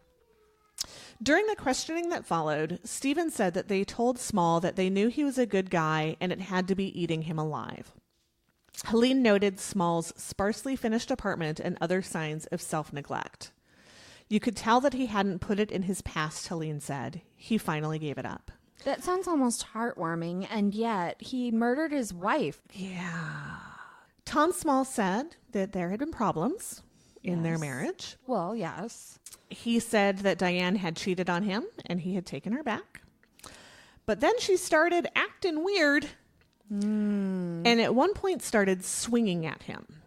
Speaker 2: During the questioning that followed, Stephen said that they told Small that they knew he was a good guy and it had to be eating him alive. Helene noted Small's sparsely finished apartment and other signs of self-neglect. You could tell that he hadn't put it in his past, Helene said. He finally gave it up.
Speaker 1: That sounds almost heartwarming, and yet he murdered his wife.
Speaker 2: Yeah. Tom Small said that there had been problems in their marriage.
Speaker 1: Well, yes.
Speaker 2: He said that Diane had cheated on him and he had taken her back. But then she started acting weird and at one point started swinging at him.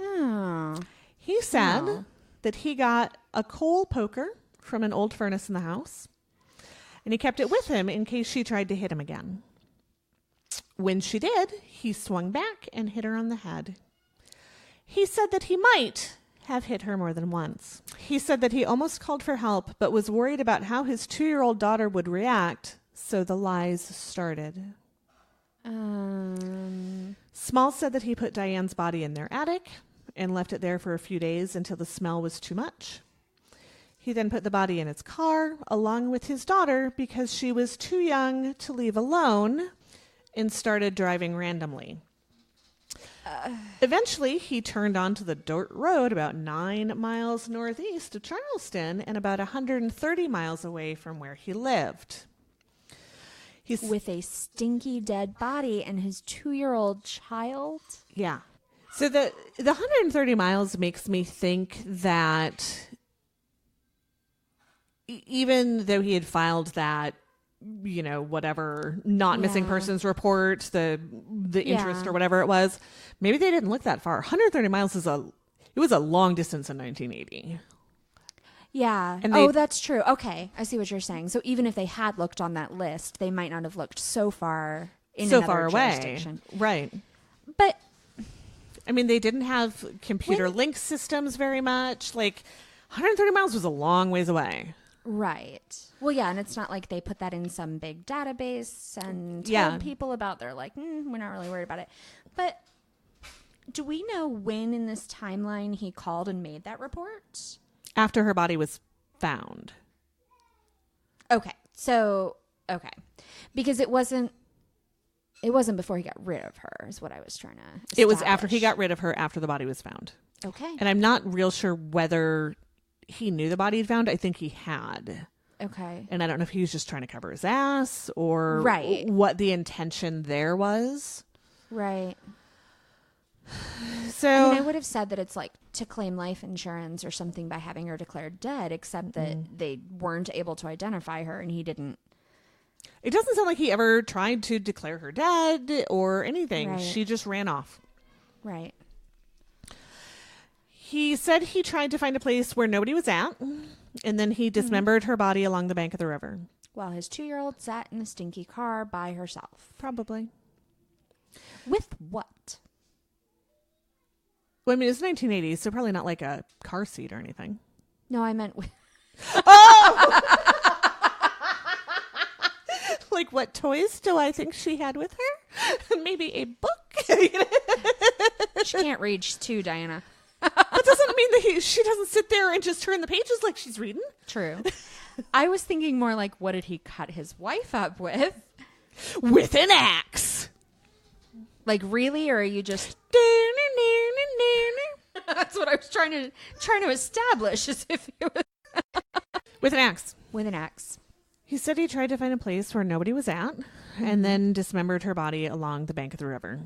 Speaker 1: Oh.
Speaker 2: He said that he got a coal poker from an old furnace in the house and he kept it with him in case she tried to hit him again. When she did, he swung back and hit her on the head. He said that he might have hit her more than once. He said that he almost called for help, but was worried about how his 2-year-old daughter would react, so the lies started. Small said that he put Diane's body in their attic and left it there for a few days until the smell was too much. He then put the body in his car, along with his daughter, because she was too young to leave alone, and started driving randomly. Eventually, he turned onto the dirt road about 9 miles northeast of Charleston and about 130 miles away from where he lived.
Speaker 1: With a stinky dead body and his 2-year-old child?
Speaker 2: Yeah. So the 130 miles makes me think that even though he had filed that, you know, whatever, not missing persons report, the interest or whatever it was, maybe they didn't look that far. 130 miles it was a long distance in 1980.
Speaker 1: Yeah.
Speaker 2: And
Speaker 1: that's true. Okay. I see what you're saying. So even if they had looked on that list, they might not have looked so far
Speaker 2: away. Right.
Speaker 1: But
Speaker 2: I mean, they didn't have computer link systems very much. Like 130 miles was a long ways away.
Speaker 1: Right. Well, yeah, and it's not like they put that in some big database and told people about. They're like, we're not really worried about it. But do we know when in this timeline he called and made that report?
Speaker 2: After her body was found.
Speaker 1: Okay. So, okay. Because it wasn't before he got rid of her is what I was trying to establish.
Speaker 2: It was after he got rid of her, after the body was found.
Speaker 1: Okay.
Speaker 2: And I'm not real sure whether he knew the body had found. I think he had.
Speaker 1: Okay.
Speaker 2: And I don't know if he was just trying to cover his ass or what the intention there was.
Speaker 1: Right.
Speaker 2: So
Speaker 1: I mean, I would have said that it's like to claim life insurance or something by having her declared dead, except that they weren't able to identify her and he didn't.
Speaker 2: It doesn't sound like he ever tried to declare her dead or anything.
Speaker 1: Right.
Speaker 2: She just ran off.
Speaker 1: Right.
Speaker 2: He said he tried to find a place where nobody was at, and then he dismembered her body along the bank of the river.
Speaker 1: While his 2-year-old sat in the stinky car by herself.
Speaker 2: Probably.
Speaker 1: With what?
Speaker 2: Well, I mean, it's 1980s, so probably not like a car seat or anything.
Speaker 1: No, I meant with...
Speaker 2: Oh! Like, what toys do I think she had with her? Maybe a book?
Speaker 1: She can't read. She's 2, Diana.
Speaker 2: That doesn't mean that she doesn't sit there and just turn the pages like she's reading.
Speaker 1: True. I was thinking more like, what did he cut his wife up with?
Speaker 2: With an axe.
Speaker 1: Like, really? Or are you just... That's what I was trying to establish, as if it was...
Speaker 2: With an axe.
Speaker 1: With an axe.
Speaker 2: He said he tried to find a place where nobody was at and then dismembered her body along the bank of the river.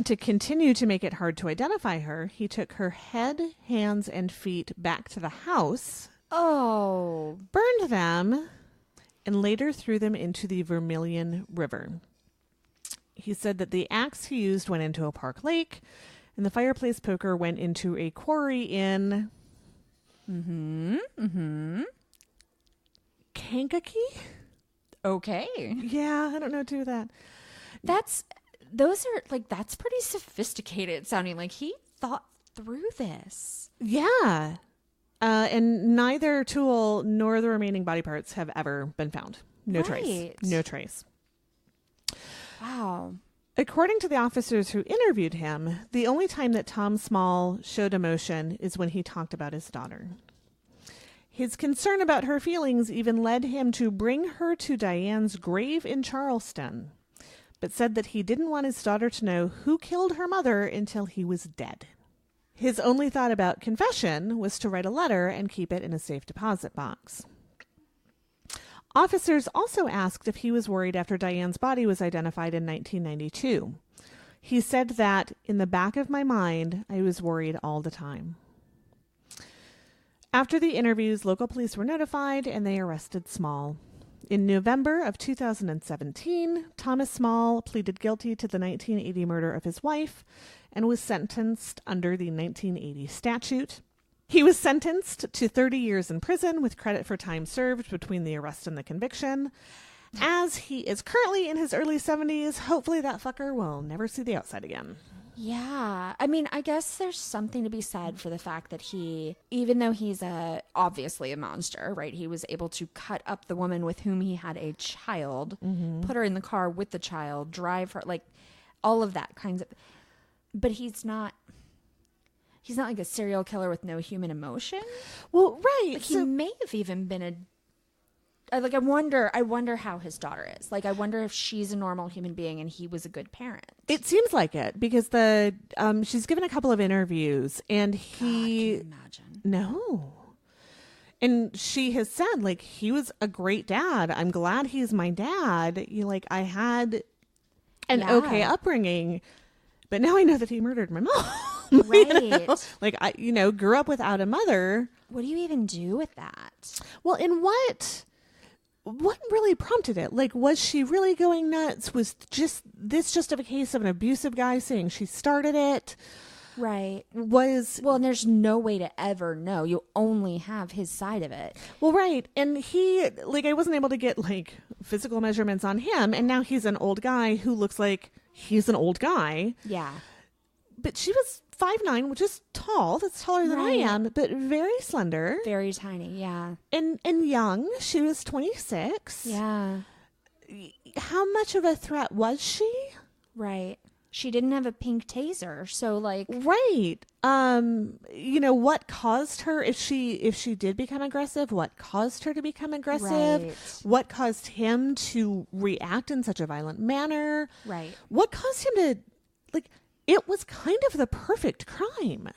Speaker 2: To continue to make it hard to identify her, he took her head, hands, and feet back to the house.
Speaker 1: Oh.
Speaker 2: Burned them, and later threw them into the Vermilion River. He said that the axe he used went into a park lake, and the fireplace poker went into a quarry in... Kankakee?
Speaker 1: Okay.
Speaker 2: Yeah, I don't know what to do with that.
Speaker 1: That's pretty sophisticated sounding. Like he thought through this.
Speaker 2: Yeah. And neither tool nor the remaining body parts have ever been found. No trace. No trace.
Speaker 1: Wow.
Speaker 2: According to the officers who interviewed him, the only time that Tom Small showed emotion is when he talked about his daughter. His concern about her feelings even led him to bring her to Diane's grave in Charleston, but said that he didn't want his daughter to know who killed her mother until he was dead. His only thought about confession was to write a letter and keep it in a safe deposit box. Officers also asked if he was worried after Diane's body was identified in 1992. He said that, in the back of my mind, I was worried all the time. After the interviews, local police were notified and they arrested Small. In November of 2017, Thomas Small pleaded guilty to the 1980 murder of his wife and was sentenced under the 1980 statute. He was sentenced to 30 years in prison with credit for time served between the arrest and the conviction. As he is currently in his early 70s, hopefully that fucker will never see the outside again.
Speaker 1: Yeah. I mean, I guess there's something to be said for the fact that he, even though he's obviously a monster, right? He was able to cut up the woman with whom he had a child, put her in the car with the child, drive her, like all of that kinds of, but he's not like a serial killer with no human emotion.
Speaker 2: Well, right.
Speaker 1: Like he may have even been I wonder how his daughter is. Like, I wonder if she's a normal human being and he was a good parent.
Speaker 2: It seems like it because she's given a couple of interviews and he.
Speaker 1: God, can you imagine?
Speaker 2: No. And she has said, like, he was a great dad. I'm glad he's my dad. I had an okay upbringing, but now I know that he murdered my mom.
Speaker 1: Right.
Speaker 2: Like, I grew up without a mother.
Speaker 1: What do you even do with that?
Speaker 2: Well, and what really prompted it? Like, was she really going nuts? Was just a case of an abusive guy saying she started it?
Speaker 1: Right.
Speaker 2: And
Speaker 1: there's no way to ever know. You only have his side of it.
Speaker 2: Well, right. And he, I wasn't able to get, physical measurements on him. And now he's an old guy who looks like he's an old guy.
Speaker 1: Yeah.
Speaker 2: But she was 5'9", which is tall. That's taller than I am, but very slender.
Speaker 1: Very tiny, yeah.
Speaker 2: And young. She was 26.
Speaker 1: Yeah.
Speaker 2: How much of a threat was she?
Speaker 1: Right. She didn't have a pink taser, so
Speaker 2: Right. What caused her, if she did become aggressive, what caused her to become aggressive?
Speaker 1: Right.
Speaker 2: What caused him to react in such a violent manner?
Speaker 1: Right.
Speaker 2: What caused him to, it was kind of the perfect crime.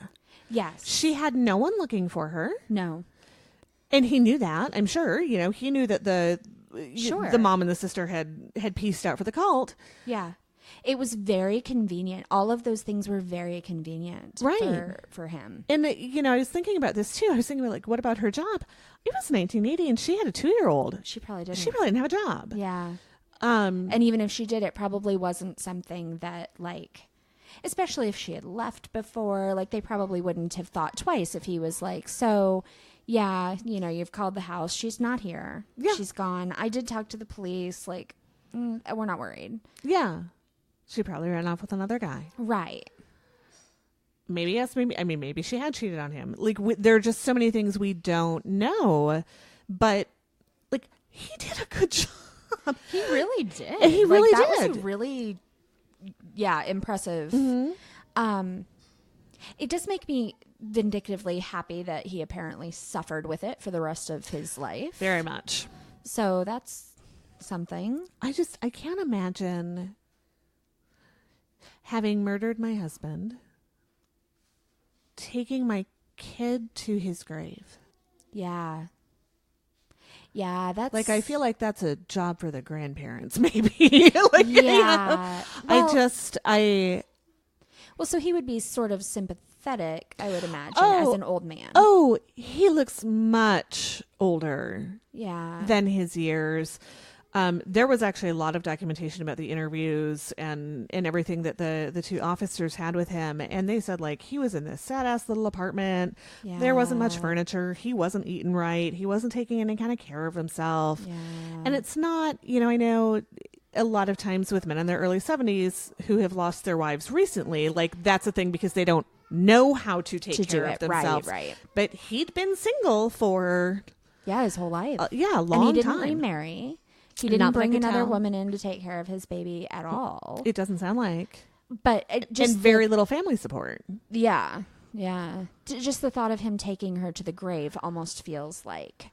Speaker 1: Yes.
Speaker 2: She had no one looking for her.
Speaker 1: No.
Speaker 2: And he knew that, I'm sure. He knew that the mom and the sister had pieced out for the cult.
Speaker 1: Yeah. It was very convenient. All of those things were very convenient for him.
Speaker 2: And, I was thinking about this too. I was thinking about, what about her job? It was 1980 and she had a 2-year-old.
Speaker 1: She probably didn't.
Speaker 2: She probably didn't have a job.
Speaker 1: Yeah. And even if she did, it probably wasn't something that, especially if she had left before, they probably wouldn't have thought twice if he was so, yeah, you've called the house. She's not here.
Speaker 2: Yeah.
Speaker 1: She's gone. I did talk to the police. We're not worried.
Speaker 2: Yeah. She probably ran off with another guy.
Speaker 1: Right.
Speaker 2: Maybe yes, maybe she had cheated on him. There are just so many things we don't know, but he did a good job.
Speaker 1: He really did.
Speaker 2: He really did.
Speaker 1: That was really, impressive.
Speaker 2: Mm-hmm.
Speaker 1: It does make me vindictively happy that he apparently suffered with it for the rest of his life.
Speaker 2: Very much.
Speaker 1: So that's something.
Speaker 2: I can't imagine having murdered my husband, taking my kid to his grave.
Speaker 1: Yeah. Yeah, that's...
Speaker 2: I feel like that's a job for the grandparents, maybe.
Speaker 1: Yeah. Well,
Speaker 2: Well,
Speaker 1: so he would be sort of sympathetic, I would imagine, as an old man.
Speaker 2: Oh, he looks much older
Speaker 1: than
Speaker 2: his years. There was actually a lot of documentation about the interviews and everything that the two officers had with him. And they said, like, he was in this sad-ass little apartment.
Speaker 1: Yeah.
Speaker 2: There wasn't much furniture. He wasn't eating right. He wasn't taking any kind of care of himself.
Speaker 1: Yeah.
Speaker 2: And it's not, I know a lot of times with men in their early 70s who have lost their wives recently, like, that's a thing because they don't know how to take care of themselves.
Speaker 1: Right.
Speaker 2: But he'd been single for...
Speaker 1: Yeah, his whole life.
Speaker 2: a long time.
Speaker 1: And he didn't remarry. He didn't
Speaker 2: Not that I
Speaker 1: bring
Speaker 2: could
Speaker 1: another
Speaker 2: tell.
Speaker 1: woman in to take care of his baby at all.
Speaker 2: It doesn't sound like.
Speaker 1: But it just
Speaker 2: and very little family support.
Speaker 1: Yeah. Just the thought of him taking her to the grave almost feels like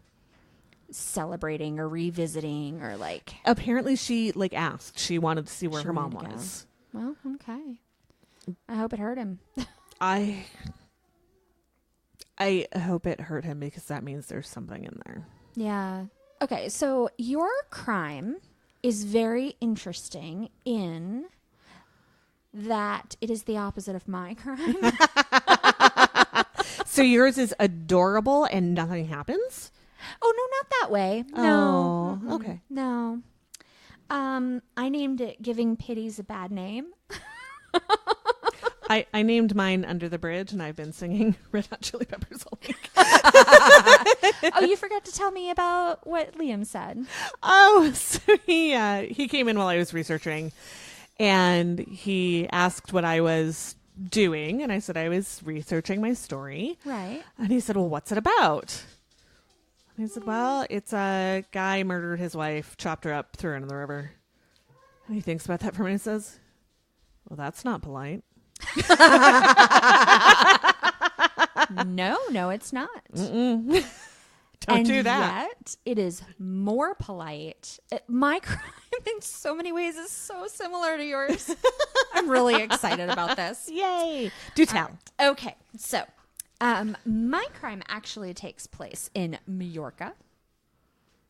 Speaker 1: celebrating or revisiting or like...
Speaker 2: Apparently she asked. She wanted to see where
Speaker 1: She
Speaker 2: her mom
Speaker 1: wanted to
Speaker 2: was.
Speaker 1: Well, okay. I hope it hurt him.
Speaker 2: I hope it hurt him because that means there's something in there.
Speaker 1: Yeah. Okay, so your crime is very interesting in that it is the opposite of my crime.
Speaker 2: So yours is adorable and nothing happens?
Speaker 1: Oh, no, not that way.
Speaker 2: Oh,
Speaker 1: No.
Speaker 2: okay.
Speaker 1: No. I named it Giving Pity's a Bad Name.
Speaker 2: I named mine Under the Bridge, and I've been singing Red Hot Chili Peppers all week.
Speaker 1: Oh, you forgot to tell me about what Liam said.
Speaker 2: Oh, so he came in while I was researching, and he asked what I was doing, and I said I was researching my story.
Speaker 1: Right.
Speaker 2: And he said, well, what's it about? And I said, well, it's a guy murdered his wife, chopped her up, threw her in the river. And he thinks about that for a minute and says, well, that's not polite.
Speaker 1: No, it's not.
Speaker 2: Mm-mm. Don't do that.
Speaker 1: Yet, it is more polite. My crime, in so many ways, is so similar to yours. I'm really excited about this.
Speaker 2: Yay. Do tell.
Speaker 1: Okay, so my crime actually takes place in Majorca.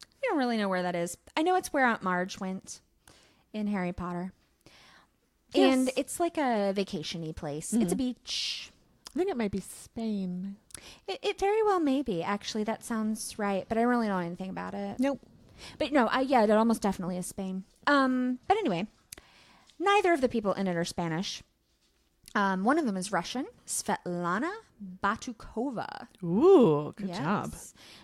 Speaker 1: I don't really know where that is. I know it's where Aunt Marge went in Harry Potter.
Speaker 2: Yes.
Speaker 1: And it's like a vacation-y place. Mm-hmm. It's a beach.
Speaker 2: I think it might be Spain.
Speaker 1: It very well may be. Actually, that sounds right. But I don't really know anything about it.
Speaker 2: Nope.
Speaker 1: But no, yeah, it almost definitely is Spain. But anyway, neither of the people in it are Spanish. One of them is Russian, Svetlana Batukova.
Speaker 2: Ooh, good job.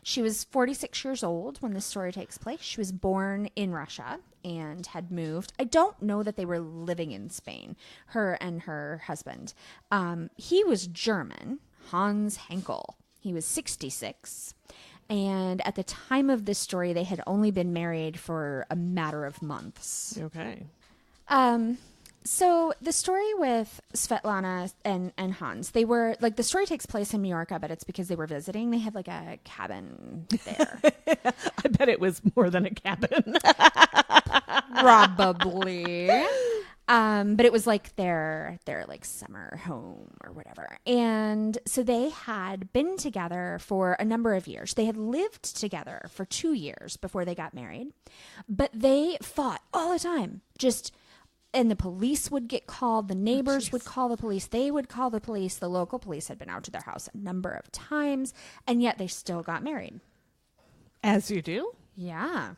Speaker 1: She was 46 years old when this story takes place. She was born in Russia and had moved. I don't know that they were living in Spain, her and her husband. He was German, Hans Henkel. He was 66. And at the time of this story, they had only been married for a matter of months.
Speaker 2: Okay.
Speaker 1: So the story with Svetlana and Hans, they were like, the story takes place in Majorca, but it's because they were visiting. They had like a cabin there.
Speaker 2: I bet it was more than a cabin.
Speaker 1: Probably. But it was like their like summer home or whatever. And so they had been together for a number of years. They had lived together for 2 years before they got married, but they fought all the time. And the police would get called. The neighbors would call the police. They would call the police. The local police had been out to their house a number of times, and yet they still got married.
Speaker 2: As you do?
Speaker 1: Yeah.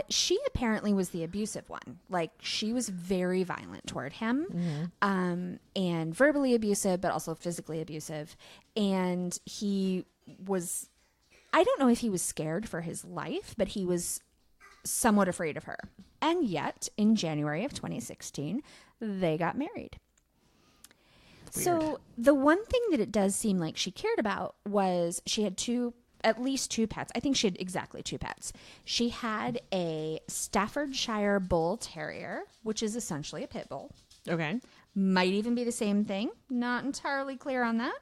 Speaker 1: She apparently was the abusive one. Like, she was very violent toward him, and verbally abusive, but also physically abusive. And he was, I don't know if he was scared for his life, but he was somewhat afraid of her. And yet, in January of 2016, they got married.
Speaker 2: Weird.
Speaker 1: So the one thing that it does seem like she cared about was she had at least two pets. I think she had exactly two pets. She had a Staffordshire Bull Terrier, which is essentially a pit bull.
Speaker 2: Okay.
Speaker 1: Might even be the same thing. Not entirely clear on that.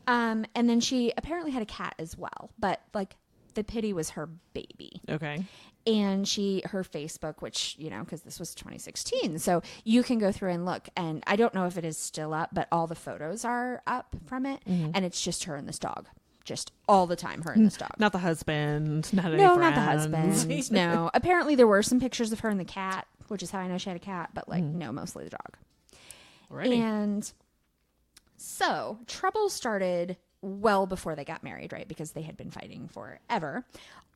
Speaker 1: And then she apparently had a cat as well. But, like, the Pitty was her baby.
Speaker 2: Okay.
Speaker 1: And her Facebook, which, because this was 2016, so you can go through and look, and I don't know if it is still up, but all the photos are up from it, and it's just her and this dog. Just all the time, her and this dog.
Speaker 2: Not the husband, not any
Speaker 1: No,
Speaker 2: friends.
Speaker 1: not the husband. No. Apparently there were some pictures of her and the cat, which is how I know she had a cat, but, no, mostly the dog.
Speaker 2: Alrighty.
Speaker 1: And so trouble started well before they got married, right? Because they had been fighting forever.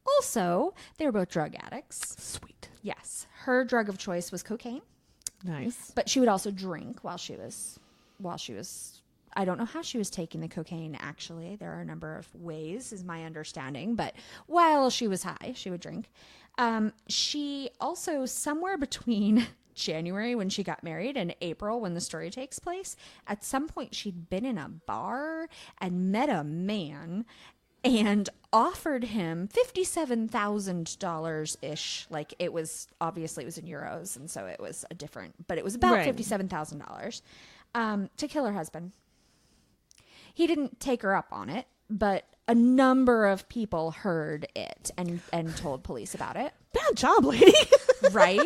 Speaker 1: Also, they were both drug addicts.
Speaker 2: Sweet.
Speaker 1: Yes. Her drug of choice was cocaine.
Speaker 2: Nice.
Speaker 1: But she would also drink while she was I don't know how she was taking the cocaine, actually. There are a number of ways, is my understanding. But while she was high, she would drink. She also, somewhere between January when she got married and April when the story takes place, at some point she'd been in a bar and met a man and offered him $57,000-ish. Like, it was, obviously it was in euros, and so it was but it was about $57,000 to kill her husband. He didn't take her up on it, but a number of people heard it and told police about it.
Speaker 2: Bad job, lady.
Speaker 1: Right?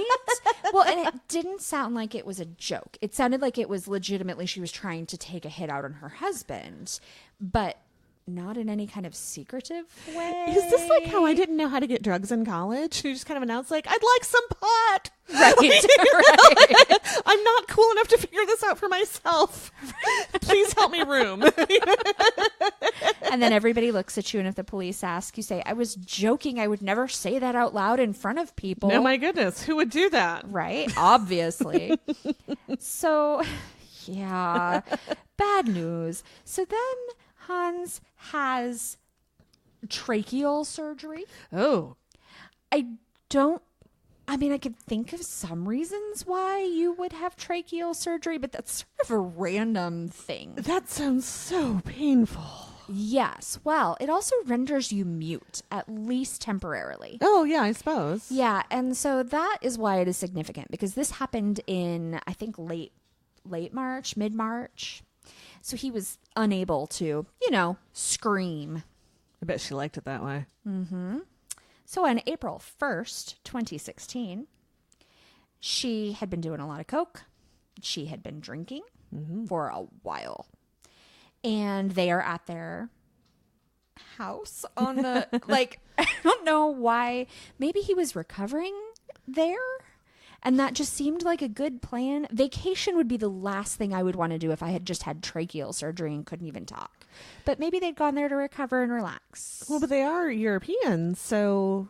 Speaker 1: Well, and it didn't sound like it was a joke. It sounded like it was legitimately she was trying to take a hit out on her husband, but not in any kind of secretive way.
Speaker 2: Is this like how I didn't know how to get drugs in college? You just kind of announced, like, I'd like some pot.
Speaker 1: Right.
Speaker 2: Right. I'm not cool enough to figure this out for myself. Please help me room.
Speaker 1: And then everybody looks at you, and if the police ask, you say, I was joking. I would never say that out loud in front of people.
Speaker 2: Oh my goodness. Who would do that?
Speaker 1: Right? Obviously. So, yeah. Bad news. So then Hans has tracheal surgery.
Speaker 2: Oh.
Speaker 1: I could think of some reasons why you would have tracheal surgery, but that's sort of a random thing.
Speaker 2: That sounds so painful.
Speaker 1: Yes. Well, it also renders you mute, at least temporarily.
Speaker 2: Oh, yeah, I suppose.
Speaker 1: Yeah. And so that is why it is significant, because this happened in, I think, late March, mid-March. So he was unable to, scream.
Speaker 2: I bet she liked it that way.
Speaker 1: Mm-hmm. So on April 1st, 2016, she had been doing a lot of coke. She had been drinking for a while. And they are at their house on the, I don't know why. Maybe he was recovering there. And that just seemed like a good plan. Vacation would be the last thing I would want to do if I had just had tracheal surgery and couldn't even talk. But maybe they'd gone there to recover and relax.
Speaker 2: Well, but they are Europeans, so,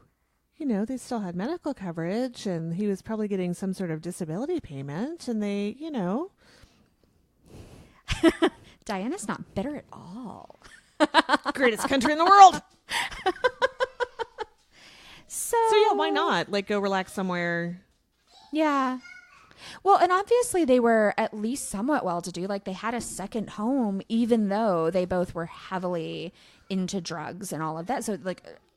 Speaker 2: they still had medical coverage, and he was probably getting some sort of disability payment, and they,
Speaker 1: Diana's not bitter at all.
Speaker 2: Greatest country in the world.
Speaker 1: So
Speaker 2: yeah, why not? Go relax somewhere.
Speaker 1: Yeah. Well, and obviously they were at least somewhat well-to-do. They had a second home, even though they both were heavily into drugs and all of that. So,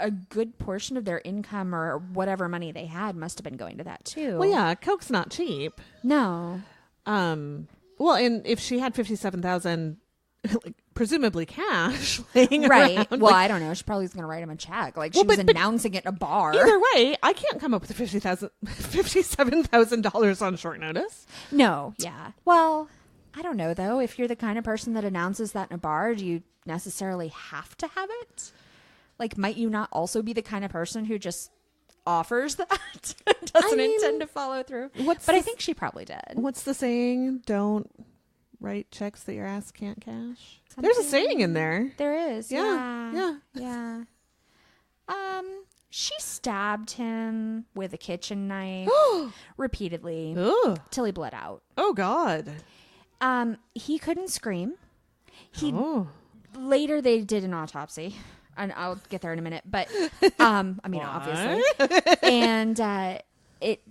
Speaker 1: a good portion of their income or whatever money they had must have been going to that, too.
Speaker 2: Well, yeah, coke's not cheap.
Speaker 1: No.
Speaker 2: Well, and if she had $57,000, presumably cash laying
Speaker 1: right.
Speaker 2: around.
Speaker 1: Well, I don't know. She probably was going to write him a check. She was announcing it in a bar.
Speaker 2: Either way, I can't come up with $57,000 on short notice.
Speaker 1: No. Yeah. Well, I don't know, though. If you're the kind of person that announces that in a bar, do you necessarily have to have it? Might you not also be the kind of person who just offers that? Doesn't intend to follow through? I think she probably did.
Speaker 2: What's the saying? Don't write checks that your ass can't cash. There's a saying in there.
Speaker 1: There is.
Speaker 2: Yeah.
Speaker 1: She stabbed him with a kitchen knife repeatedly till he bled out.
Speaker 2: Oh God.
Speaker 1: He couldn't scream. Later they did an autopsy, and I'll get there in a minute. But obviously, and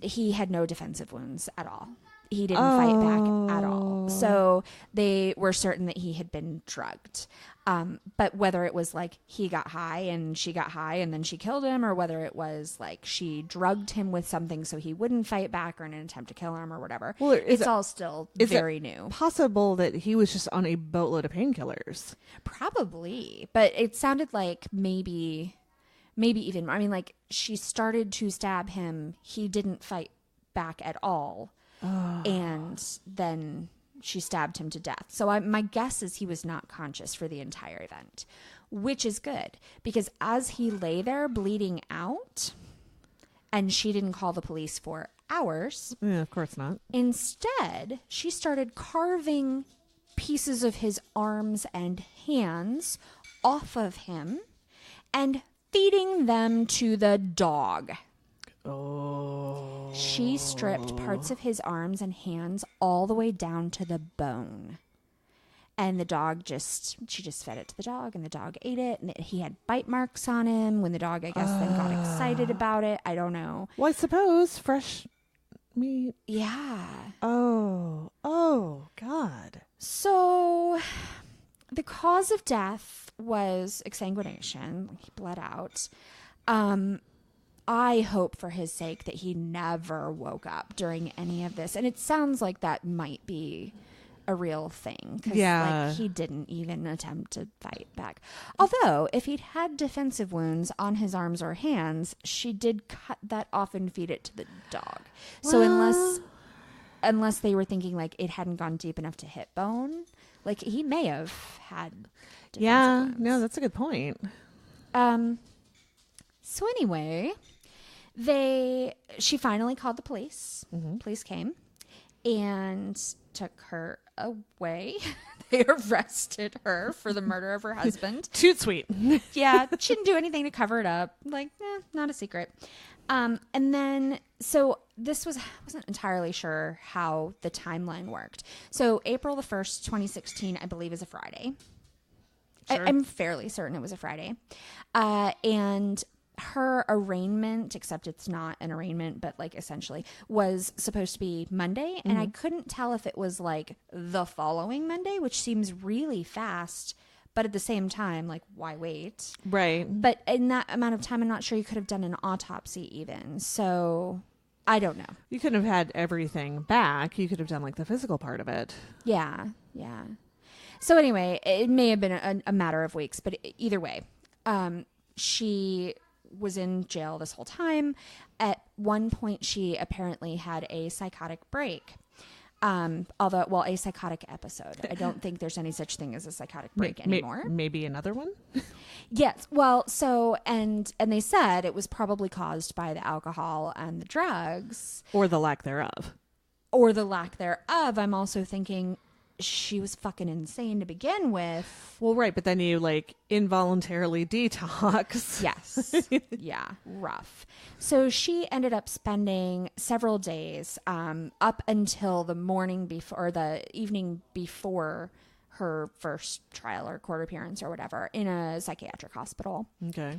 Speaker 1: he had no defensive wounds at all. He didn't fight back at all. So they were certain that he had been drugged. But whether it was he got high and she got high and then she killed him, or whether it was she drugged him with something so he wouldn't fight back or in an attempt to kill him or whatever, it's all still very new.
Speaker 2: Possible that he was just on a boatload of painkillers.
Speaker 1: Probably. But it sounded like maybe even, she started to stab him. He didn't fight back at all. And then she stabbed him to death. So my guess is he was not conscious for the entire event, which is good, because as he lay there bleeding out, and she didn't call the police for hours.
Speaker 2: Yeah, of course not.
Speaker 1: Instead, she started carving pieces of his arms and hands off of him and feeding them to the dog.
Speaker 2: Oh.
Speaker 1: She stripped parts of his arms and hands all the way down to the bone. And the dog she just fed it to the dog, and the dog ate it. And he had bite marks on him when the dog, I guess, then got excited about it. I don't know.
Speaker 2: Well, I suppose fresh meat.
Speaker 1: Yeah.
Speaker 2: Oh, God.
Speaker 1: So the cause of death was exsanguination. He bled out. I hope for his sake that he never woke up during any of this. And it sounds like that might be a real thing.
Speaker 2: Yeah.
Speaker 1: Like, he didn't even attempt to fight back. Although, if he'd had defensive wounds on his arms or hands, she did cut that off and feed it to the dog. So unless they were thinking like it hadn't gone deep enough to hit bone, like he may have had defensive wounds.
Speaker 2: No, that's a good point.
Speaker 1: So anyway, she finally called the police. Mm-hmm. Police came and took her away. They arrested her for the murder of her husband.
Speaker 2: Toot sweet.
Speaker 1: Yeah, she didn't do anything to cover it up. Like, not a secret. And then, so this I wasn't entirely sure how the timeline worked. So April the 1st, 2016, I believe is a Friday.
Speaker 2: Sure.
Speaker 1: I'm fairly certain it was a Friday. And her arraignment, except it's not an arraignment, but like essentially was supposed to be Monday. Mm-hmm. And I couldn't tell if it was like the following Monday, which seems really fast, but at the same time, like, why wait?
Speaker 2: Right.
Speaker 1: But in that amount of time, I'm not sure you could have done an autopsy even. So I don't know.
Speaker 2: You could have had everything back. You could have done like the physical part of it.
Speaker 1: Yeah. Yeah. So anyway, it may have been a matter of weeks, but either way, she was in jail this whole time. At one point, she apparently had a psychotic break. A psychotic episode. I don't think there's any such thing as a psychotic break anymore.
Speaker 2: Maybe another one?
Speaker 1: Yes. Well, so, and they said it was probably caused by the alcohol and the drugs.
Speaker 2: Or the lack thereof.
Speaker 1: I'm also thinking she was fucking insane to begin with.
Speaker 2: Well, right. But then you like involuntarily detox.
Speaker 1: Yes. Yeah. Rough. So she ended up spending several days up until the morning before, or the evening before her first trial or court appearance or whatever, in a psychiatric hospital.
Speaker 2: Okay.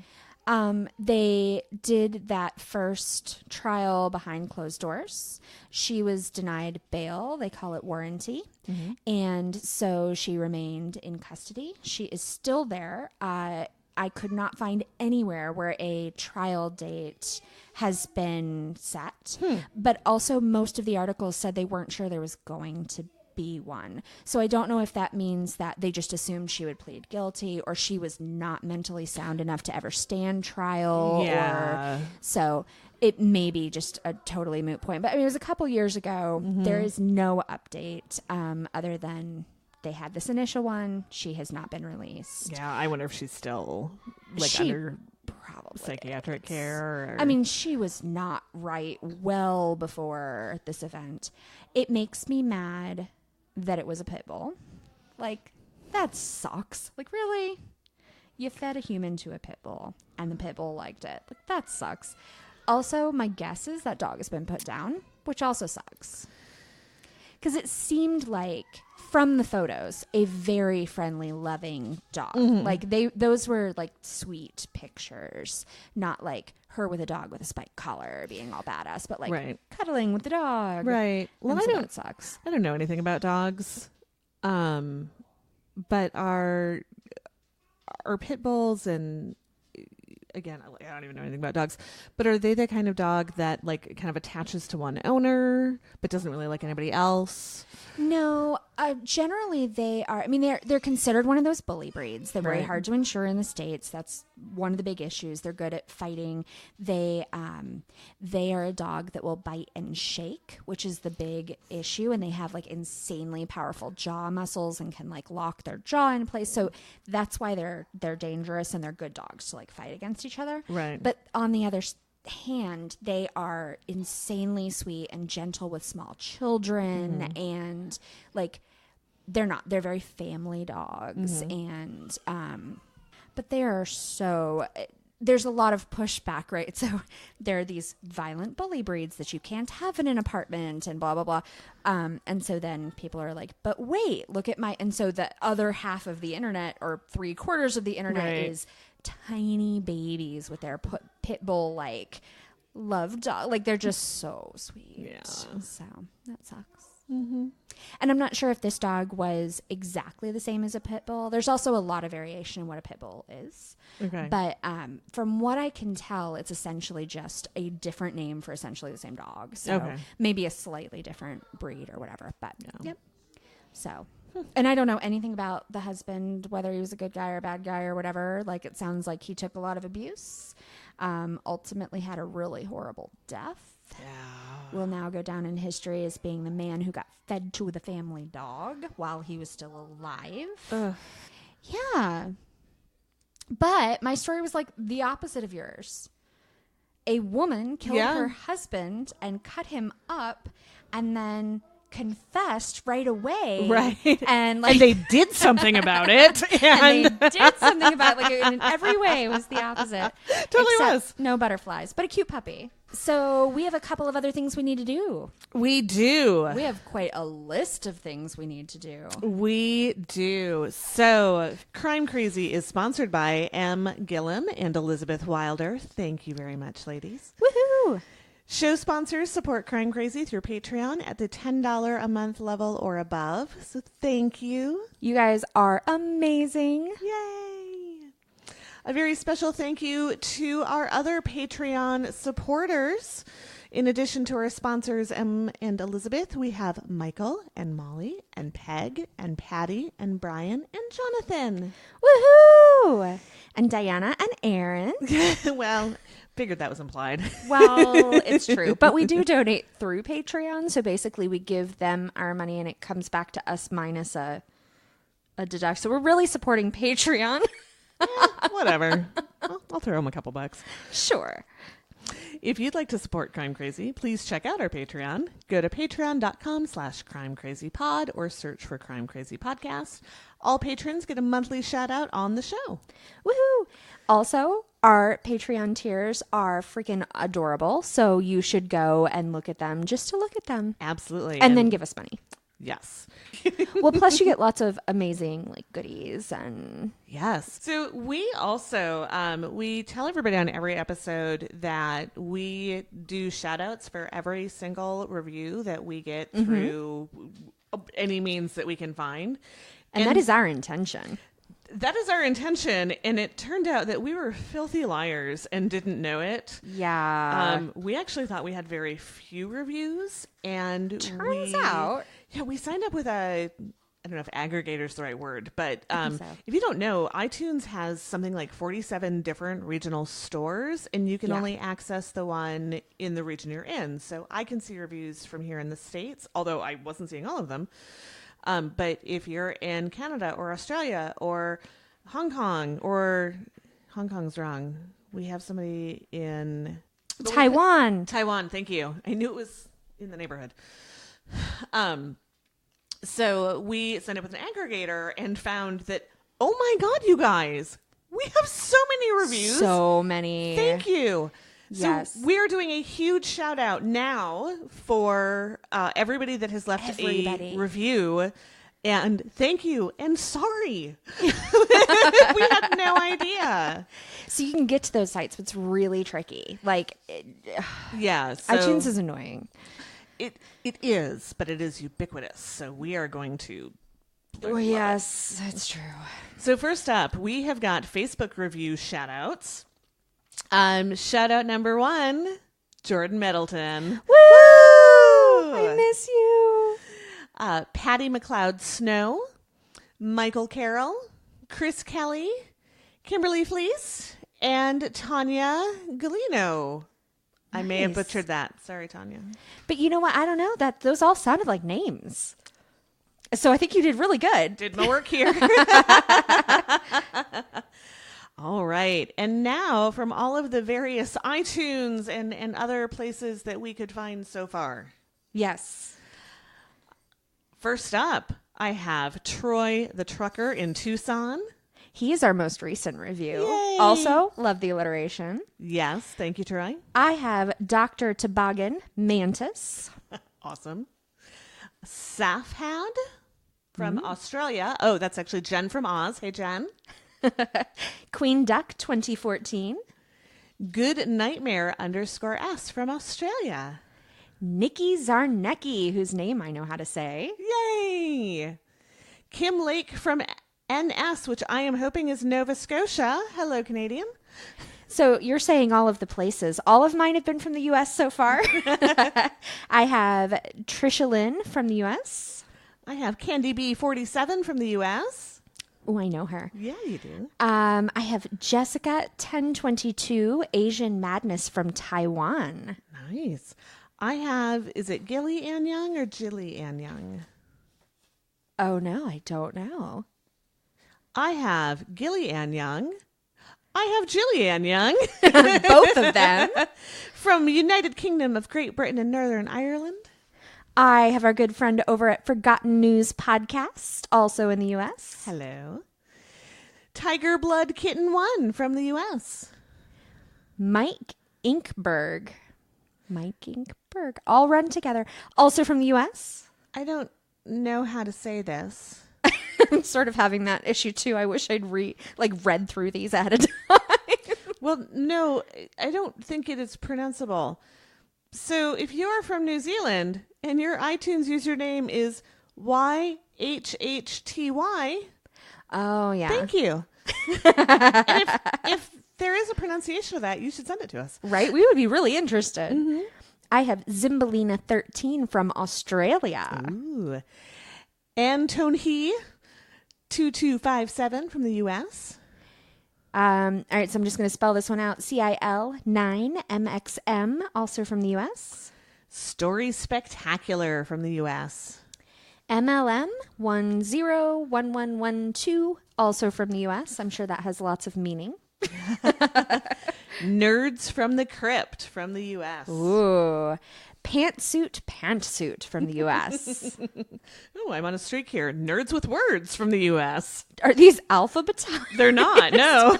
Speaker 1: They did that first trial behind closed doors. She was denied bail. They call it warranty. Mm-hmm. And so she remained in custody. She is still there. I could not find anywhere where a trial date has been set. But also most of the articles said they weren't sure there was going to be one. So I don't know if that means that they just assumed she would plead guilty, or she was not mentally sound enough to ever stand trial.
Speaker 2: Yeah.
Speaker 1: So it may be just a totally moot point. But I mean, it was a couple years ago. Mm-hmm. There is no update other than they had this initial one. She has not been released.
Speaker 2: Yeah, I wonder if she's still under
Speaker 1: probably
Speaker 2: psychiatric care.
Speaker 1: I mean, she was not right well before this event. It makes me mad that it was a pit bull. Like, that sucks. Like, really? You fed a human to a pit bull and the pit bull liked it. Like, that sucks. Also, my guess is that dog has been put down, which also sucks. Because it seemed like, from the photos, a very friendly, loving dog. Mm-hmm. Like, those were, like, sweet pictures. Not, like, her with a dog with a spiked collar being all badass, but, like, cuddling with the dog.
Speaker 2: Right. Well,
Speaker 1: that sucks.
Speaker 2: I don't know anything about dogs. But are pit bulls and... Again, I don't even know anything about dogs, but are they the kind of dog that like kind of attaches to one owner, but doesn't really like anybody else?
Speaker 1: No, generally they are. I mean, they're considered one of those bully breeds. They're very hard to insure in the States. That's one of the big issues. They're good at fighting. They are a dog that will bite and shake, which is the big issue. And they have like insanely powerful jaw muscles and can like lock their jaw in place. So that's why they're dangerous, and they're good dogs to like fight against each other.
Speaker 2: Right.
Speaker 1: But on the other hand, they are insanely sweet and gentle with small children, and like they're not. They're very family dogs. And, but they are so... There's a lot of pushback, right? So there are these violent bully breeds that you can't have in an apartment and blah, blah, blah. And so then people are like, but wait, look at my... And so the other half of the internet, or 3/4 of the internet, is tiny babies with their pit bull, like, love dog. Like, they're just so sweet.
Speaker 2: Yeah.
Speaker 1: So that sucks. And I'm not sure if this dog was exactly the same as a pit bull. There's also a lot of variation in what a pit bull is.
Speaker 2: Okay.
Speaker 1: But from what I can tell, it's essentially just a different name for essentially the same dog. So maybe a slightly different breed or whatever. But yep. So, and I don't know anything about the husband, whether he was a good guy or a bad guy or whatever. Like, it sounds like he took a lot of abuse. Ultimately had a really horrible death.
Speaker 2: Yeah.
Speaker 1: Will now go down in history as being the man who got fed to the family dog while he was still alive.
Speaker 2: Ugh.
Speaker 1: Yeah. But my story was like the opposite of yours. A woman killed her husband and cut him up and then confessed right away.
Speaker 2: Right.
Speaker 1: And like,
Speaker 2: and they did something about it.
Speaker 1: And they did something about it. Like, in every way it was the opposite.
Speaker 2: Totally
Speaker 1: except
Speaker 2: was.
Speaker 1: No butterflies, but a cute puppy. So we have a couple of other things we need to do.
Speaker 2: We do.
Speaker 1: We have quite a list of things we need to do.
Speaker 2: We do. So Crime Crazy is sponsored by M. Gillum and Elizabeth Wilder. Thank you very much, ladies.
Speaker 1: Woohoo!
Speaker 2: Show sponsors support Crime Crazy through Patreon at the $10 a month level or above. So thank you.
Speaker 1: You guys are amazing.
Speaker 2: Yay! A very special thank you to our other Patreon supporters. In addition to our sponsors, Em and Elizabeth, we have Michael and Molly and Peg and Patty and Brian and Jonathan.
Speaker 1: Woohoo! And Diana and Aaron.
Speaker 2: Well, figured that was implied.
Speaker 1: Well, it's true. But we do donate through Patreon. So basically we give them our money and it comes back to us minus a deduct. So we're really supporting Patreon.
Speaker 2: Whatever. I'll throw them a couple bucks.
Speaker 1: Sure.
Speaker 2: If you'd like to support Crime Crazy, please check out our Patreon. Go to patreon.com/crimecrazypod or search for Crime Crazy Podcast. All patrons get a monthly shout out on the show.
Speaker 1: Woohoo! Also, our Patreon tiers are freaking adorable. So you should go and look at them just to look at them.
Speaker 2: Absolutely.
Speaker 1: And then give us money.
Speaker 2: Yes.
Speaker 1: Well, plus you get lots of amazing like goodies and
Speaker 2: yes. So we also we tell everybody on every episode that we do shout outs for every single review that we get through any means that we can find.
Speaker 1: And that is our intention.
Speaker 2: That is our intention, and it turned out that we were filthy liars and didn't know it.
Speaker 1: Yeah.
Speaker 2: We actually thought we had very few reviews, and
Speaker 1: turns out.
Speaker 2: Yeah, we signed up with I don't know if aggregator is the right word, but
Speaker 1: so.
Speaker 2: If you don't know, iTunes has something like 47 different regional stores, and you can only access the one in the region you're in. So I can see reviews from here in the States, although I wasn't seeing all of them. But if you're in Canada or Australia or Hong Kong, or Hong Kong's wrong, we have somebody in
Speaker 1: Taiwan.
Speaker 2: Taiwan, thank you. I knew it was in the neighborhood. So we signed up with an aggregator and found that, oh my God, you guys, we have so many reviews.
Speaker 1: So many.
Speaker 2: Thank you.
Speaker 1: Yes.
Speaker 2: So we're doing a huge shout out now for everybody that has left a review. And thank you. And sorry. We had no idea.
Speaker 1: So you can get to those sites, but it's really tricky. Like,
Speaker 2: yeah. So
Speaker 1: iTunes is annoying.
Speaker 2: It is, but it is ubiquitous. So we are going to.
Speaker 1: Oh, yes, that's true.
Speaker 2: So first up, we have got Facebook review shout outs. Shout out number 1, Jordan Middleton.
Speaker 1: Woo! I miss you.
Speaker 2: Patty McLeod Snow, Michael Carroll, Chris Kelly, Kimberly Fleece, and Tanya Galino. I may have butchered that. Sorry, Tanya.
Speaker 1: But you know what? I don't know. Those all sounded like names. So I think you did really good.
Speaker 2: Did my work here. All right. And now from all of the various iTunes and other places that we could find so far.
Speaker 1: Yes.
Speaker 2: First up, I have Troy the Trucker in Tucson.
Speaker 1: He is our most recent review.
Speaker 2: Yay.
Speaker 1: Also, love the alliteration.
Speaker 2: Yes, thank you, Troy.
Speaker 1: I have Dr. Toboggan Mantis.
Speaker 2: Awesome. Safhad from Australia. Oh, that's actually Jen from Oz. Hey, Jen.
Speaker 1: Queen Duck 2014.
Speaker 2: Good Nightmare _S from Australia.
Speaker 1: Nikki Zarnecki, whose name I know how to say.
Speaker 2: Yay! Kim Lake from NS, which I am hoping is Nova Scotia. Hello, Canadian.
Speaker 1: So you're saying all of the places. All of mine have been from the U.S. so far. I have Trisha Lynn from the U.S.
Speaker 2: I have Candy B 47 from the U.S.
Speaker 1: Oh, I know her.
Speaker 2: Yeah, you do.
Speaker 1: I have Jessica 1022 Asian Madness from Taiwan.
Speaker 2: Nice. I have, is it Gilly Ann Young or Jilly Ann Young?
Speaker 1: Oh, no, I don't know.
Speaker 2: I have Gilly Ann Young. I have Jilly Ann Young.
Speaker 1: Both of them.
Speaker 2: From United Kingdom of Great Britain and Northern Ireland.
Speaker 1: I have our good friend over at Forgotten News Podcast, also in the U.S.
Speaker 2: Hello. Tiger Blood Kitten 1 from the U.S.
Speaker 1: Mike Inkberg. All run together. Also from the U.S.
Speaker 2: I don't know how to say this.
Speaker 1: I'm sort of having that issue too. I wish I'd read through these ahead of time.
Speaker 2: Well, no, I don't think it is pronounceable. So if you are from New Zealand and your iTunes username is YHHTY,
Speaker 1: Oh, yeah.
Speaker 2: thank you. And if there is a pronunciation of that, you should send it to us.
Speaker 1: Right? We would be really interested. Mm-hmm. I have Zimbalina 13 from Australia.
Speaker 2: Ooh. Anton He 2257 from the U.S.
Speaker 1: All right, so I'm just going to spell this one out. CIL9MXM, also from the U.S.
Speaker 2: Story Spectacular from the U.S.
Speaker 1: MLM 101112, also from the U.S. I'm sure that has lots of meaning.
Speaker 2: Nerds from the Crypt from the U.S.
Speaker 1: Ooh. Pantsuit from the U.S.
Speaker 2: Oh, I'm on a streak here. Nerds with Words from the U.S.
Speaker 1: Are these alphabetized?
Speaker 2: They're not, no.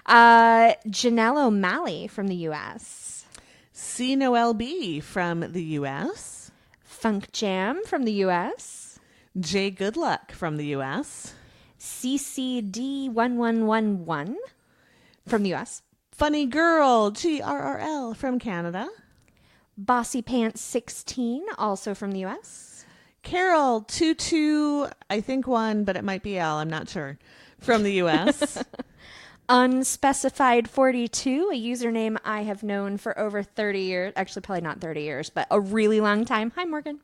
Speaker 1: Janelle O'Malley from the U.S.
Speaker 2: C. Noel B. from the U.S.
Speaker 1: Funk Jam from the U.S.
Speaker 2: Jay Goodluck from the U.S.
Speaker 1: CCD1111 from the U.S.
Speaker 2: Funny Girl, GRRL from Canada.
Speaker 1: Bossy Pants 16, also from the U.S.
Speaker 2: Carol 22, I think 1, but it might be L, I'm not sure, from the U.S.
Speaker 1: Unspecified 42, a username I have known for over 30 years. Actually, probably not 30 years, but a really long time. Hi, Morgan.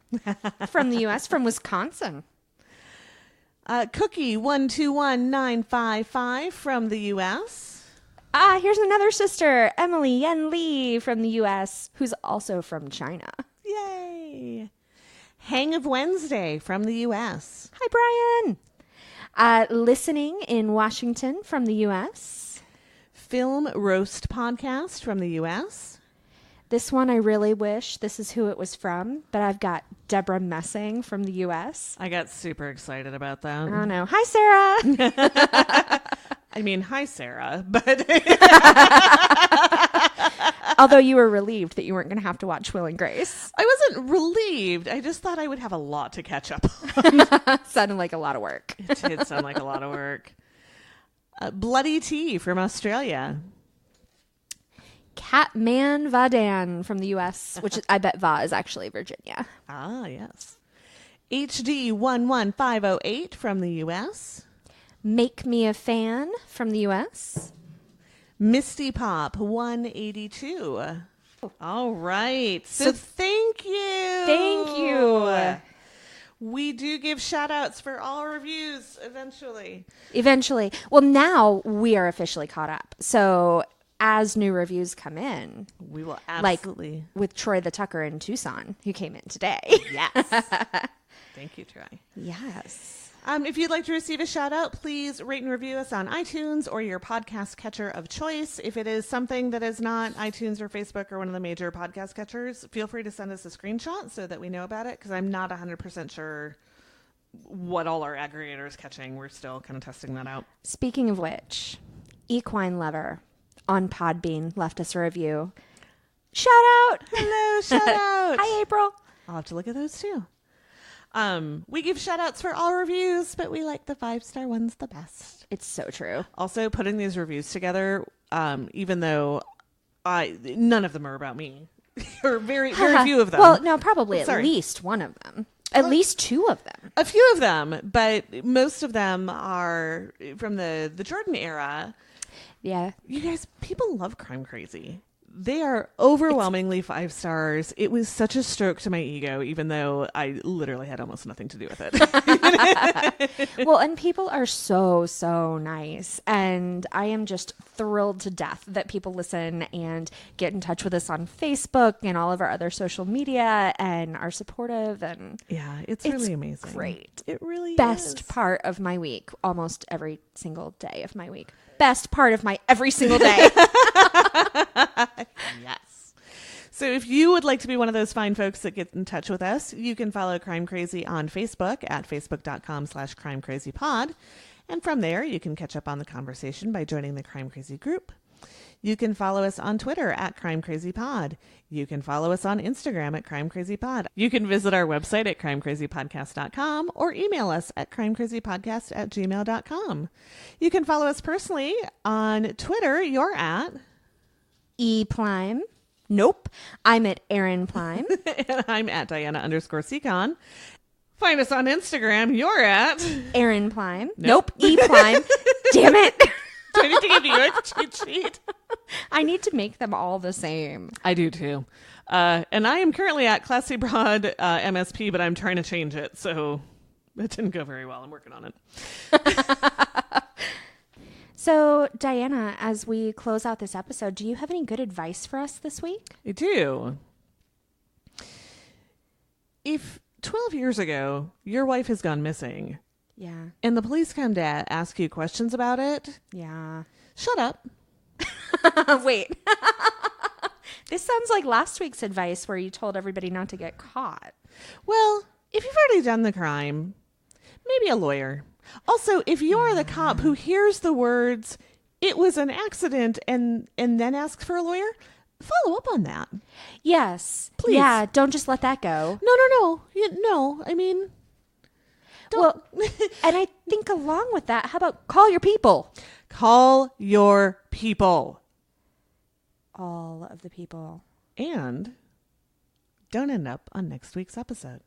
Speaker 1: From the U.S., from Wisconsin.
Speaker 2: Cookie 121955 from the U.S.
Speaker 1: Here's another sister, Emily Yen Lee from the U.S., who's also from China.
Speaker 2: Yay! Hang of Wednesday from the U.S.
Speaker 1: Hi, Brian. Listening in Washington from the U.S.
Speaker 2: Film Roast Podcast from the U.S.
Speaker 1: This one I really wish this is who it was from, but I've got Deborah Messing from the U.S.
Speaker 2: I got super excited about that.
Speaker 1: Oh, no. Hi, Sarah.
Speaker 2: I mean, hi, Sarah, but...
Speaker 1: Although you were relieved that you weren't going to have to watch Will and Grace.
Speaker 2: I wasn't relieved. I just thought I would have a lot to catch up on.
Speaker 1: Sounded like a lot of work.
Speaker 2: It did sound like a lot of work. Bloody Tea from Australia.
Speaker 1: Catman Vadan from the U.S., which I bet Va is actually Virginia.
Speaker 2: Ah, yes. HD 11508 from the U.S.
Speaker 1: Make Me a Fan from the U.S.
Speaker 2: Misty Pop 182. All right. So thank you.
Speaker 1: Thank you.
Speaker 2: We do give shout outs for all reviews eventually.
Speaker 1: Well, now we are officially caught up. So as new reviews come in,
Speaker 2: we will absolutely.
Speaker 1: Like with Troy the Tucker in Tucson, who came in today.
Speaker 2: Yes. Thank you, Troy.
Speaker 1: Yes.
Speaker 2: If you'd like to receive a shout out, please rate and review us on iTunes or your podcast catcher of choice. If it is something that is not iTunes or Facebook or one of the major podcast catchers, feel free to send us a screenshot so that we know about it, because I'm not 100% sure what all our aggregator is catching. We're still kind of testing that out.
Speaker 1: Speaking of which, Equine Lover on Podbean left us a review. Shout out!
Speaker 2: Hello, shout out!
Speaker 1: Hi, April.
Speaker 2: I'll have to look at those too. We give shout outs for all reviews, but we like the 5-star ones the best.
Speaker 1: It's so true.
Speaker 2: Also, putting these reviews together, even though none of them are about me, or very few of them.
Speaker 1: Well, no, probably at least one of them. At least two of them.
Speaker 2: A few of them, but most of them are from the Jordan era.
Speaker 1: Yeah.
Speaker 2: You guys, people love Crime Crazy. They are overwhelmingly 5 stars. It was such a stroke to my ego, even though I literally had almost nothing to do with it.
Speaker 1: Well, and people are so, so nice. And I am just thrilled to death that people listen and get in touch with us on Facebook and all of our other social media and are supportive. And
Speaker 2: yeah, it's really amazing.
Speaker 1: Great.
Speaker 2: It really
Speaker 1: Best
Speaker 2: is.
Speaker 1: part of my week, almost every single day of my week. Best part of my every single day.
Speaker 2: Yes. So if you would like to be one of those fine folks that get in touch with us, you can follow Crime Crazy on Facebook at facebook.com/crimecrazypod. And from there, you can catch up on the conversation by joining the Crime Crazy group. You can follow us on Twitter at Crime Crazy Pod. You can follow us on Instagram at Crime Crazy Pod. You can visit our website at crimecrazypodcast.com or email us at crimecrazypodcast@gmail.com. You can follow us personally on Twitter. You're at
Speaker 1: Plime. Nope. I'm at Erin Plime.
Speaker 2: and I'm at Diana_Secon. Find us on Instagram. You're at
Speaker 1: Erin Plime. Nope. Plime. Damn it.
Speaker 2: Do I need to give you a cheat sheet?
Speaker 1: I need to make them all the same.
Speaker 2: I do too. And I am currently at Classy Broad MSP, but I'm trying to change it, so it didn't go very well. I'm working on it.
Speaker 1: So, Diana, as we close out this episode, do you have any good advice for us this week?
Speaker 2: I do. If 12 years ago your wife has gone missing,
Speaker 1: yeah,
Speaker 2: and the police come to ask you questions about it,
Speaker 1: yeah,
Speaker 2: shut up.
Speaker 1: Wait. This sounds like last week's advice where you told everybody not to get caught.
Speaker 2: Well, if you've already done the crime, maybe a lawyer. Also, if you're the cop who hears the words, "it was an accident," and then asks for a lawyer, follow up on that.
Speaker 1: Yes.
Speaker 2: Please.
Speaker 1: Yeah, don't just let that go.
Speaker 2: No. No, I mean...
Speaker 1: Well, and I think along with that, how about call your people?
Speaker 2: Call your people.
Speaker 1: All of the people.
Speaker 2: And don't end up on next week's episode.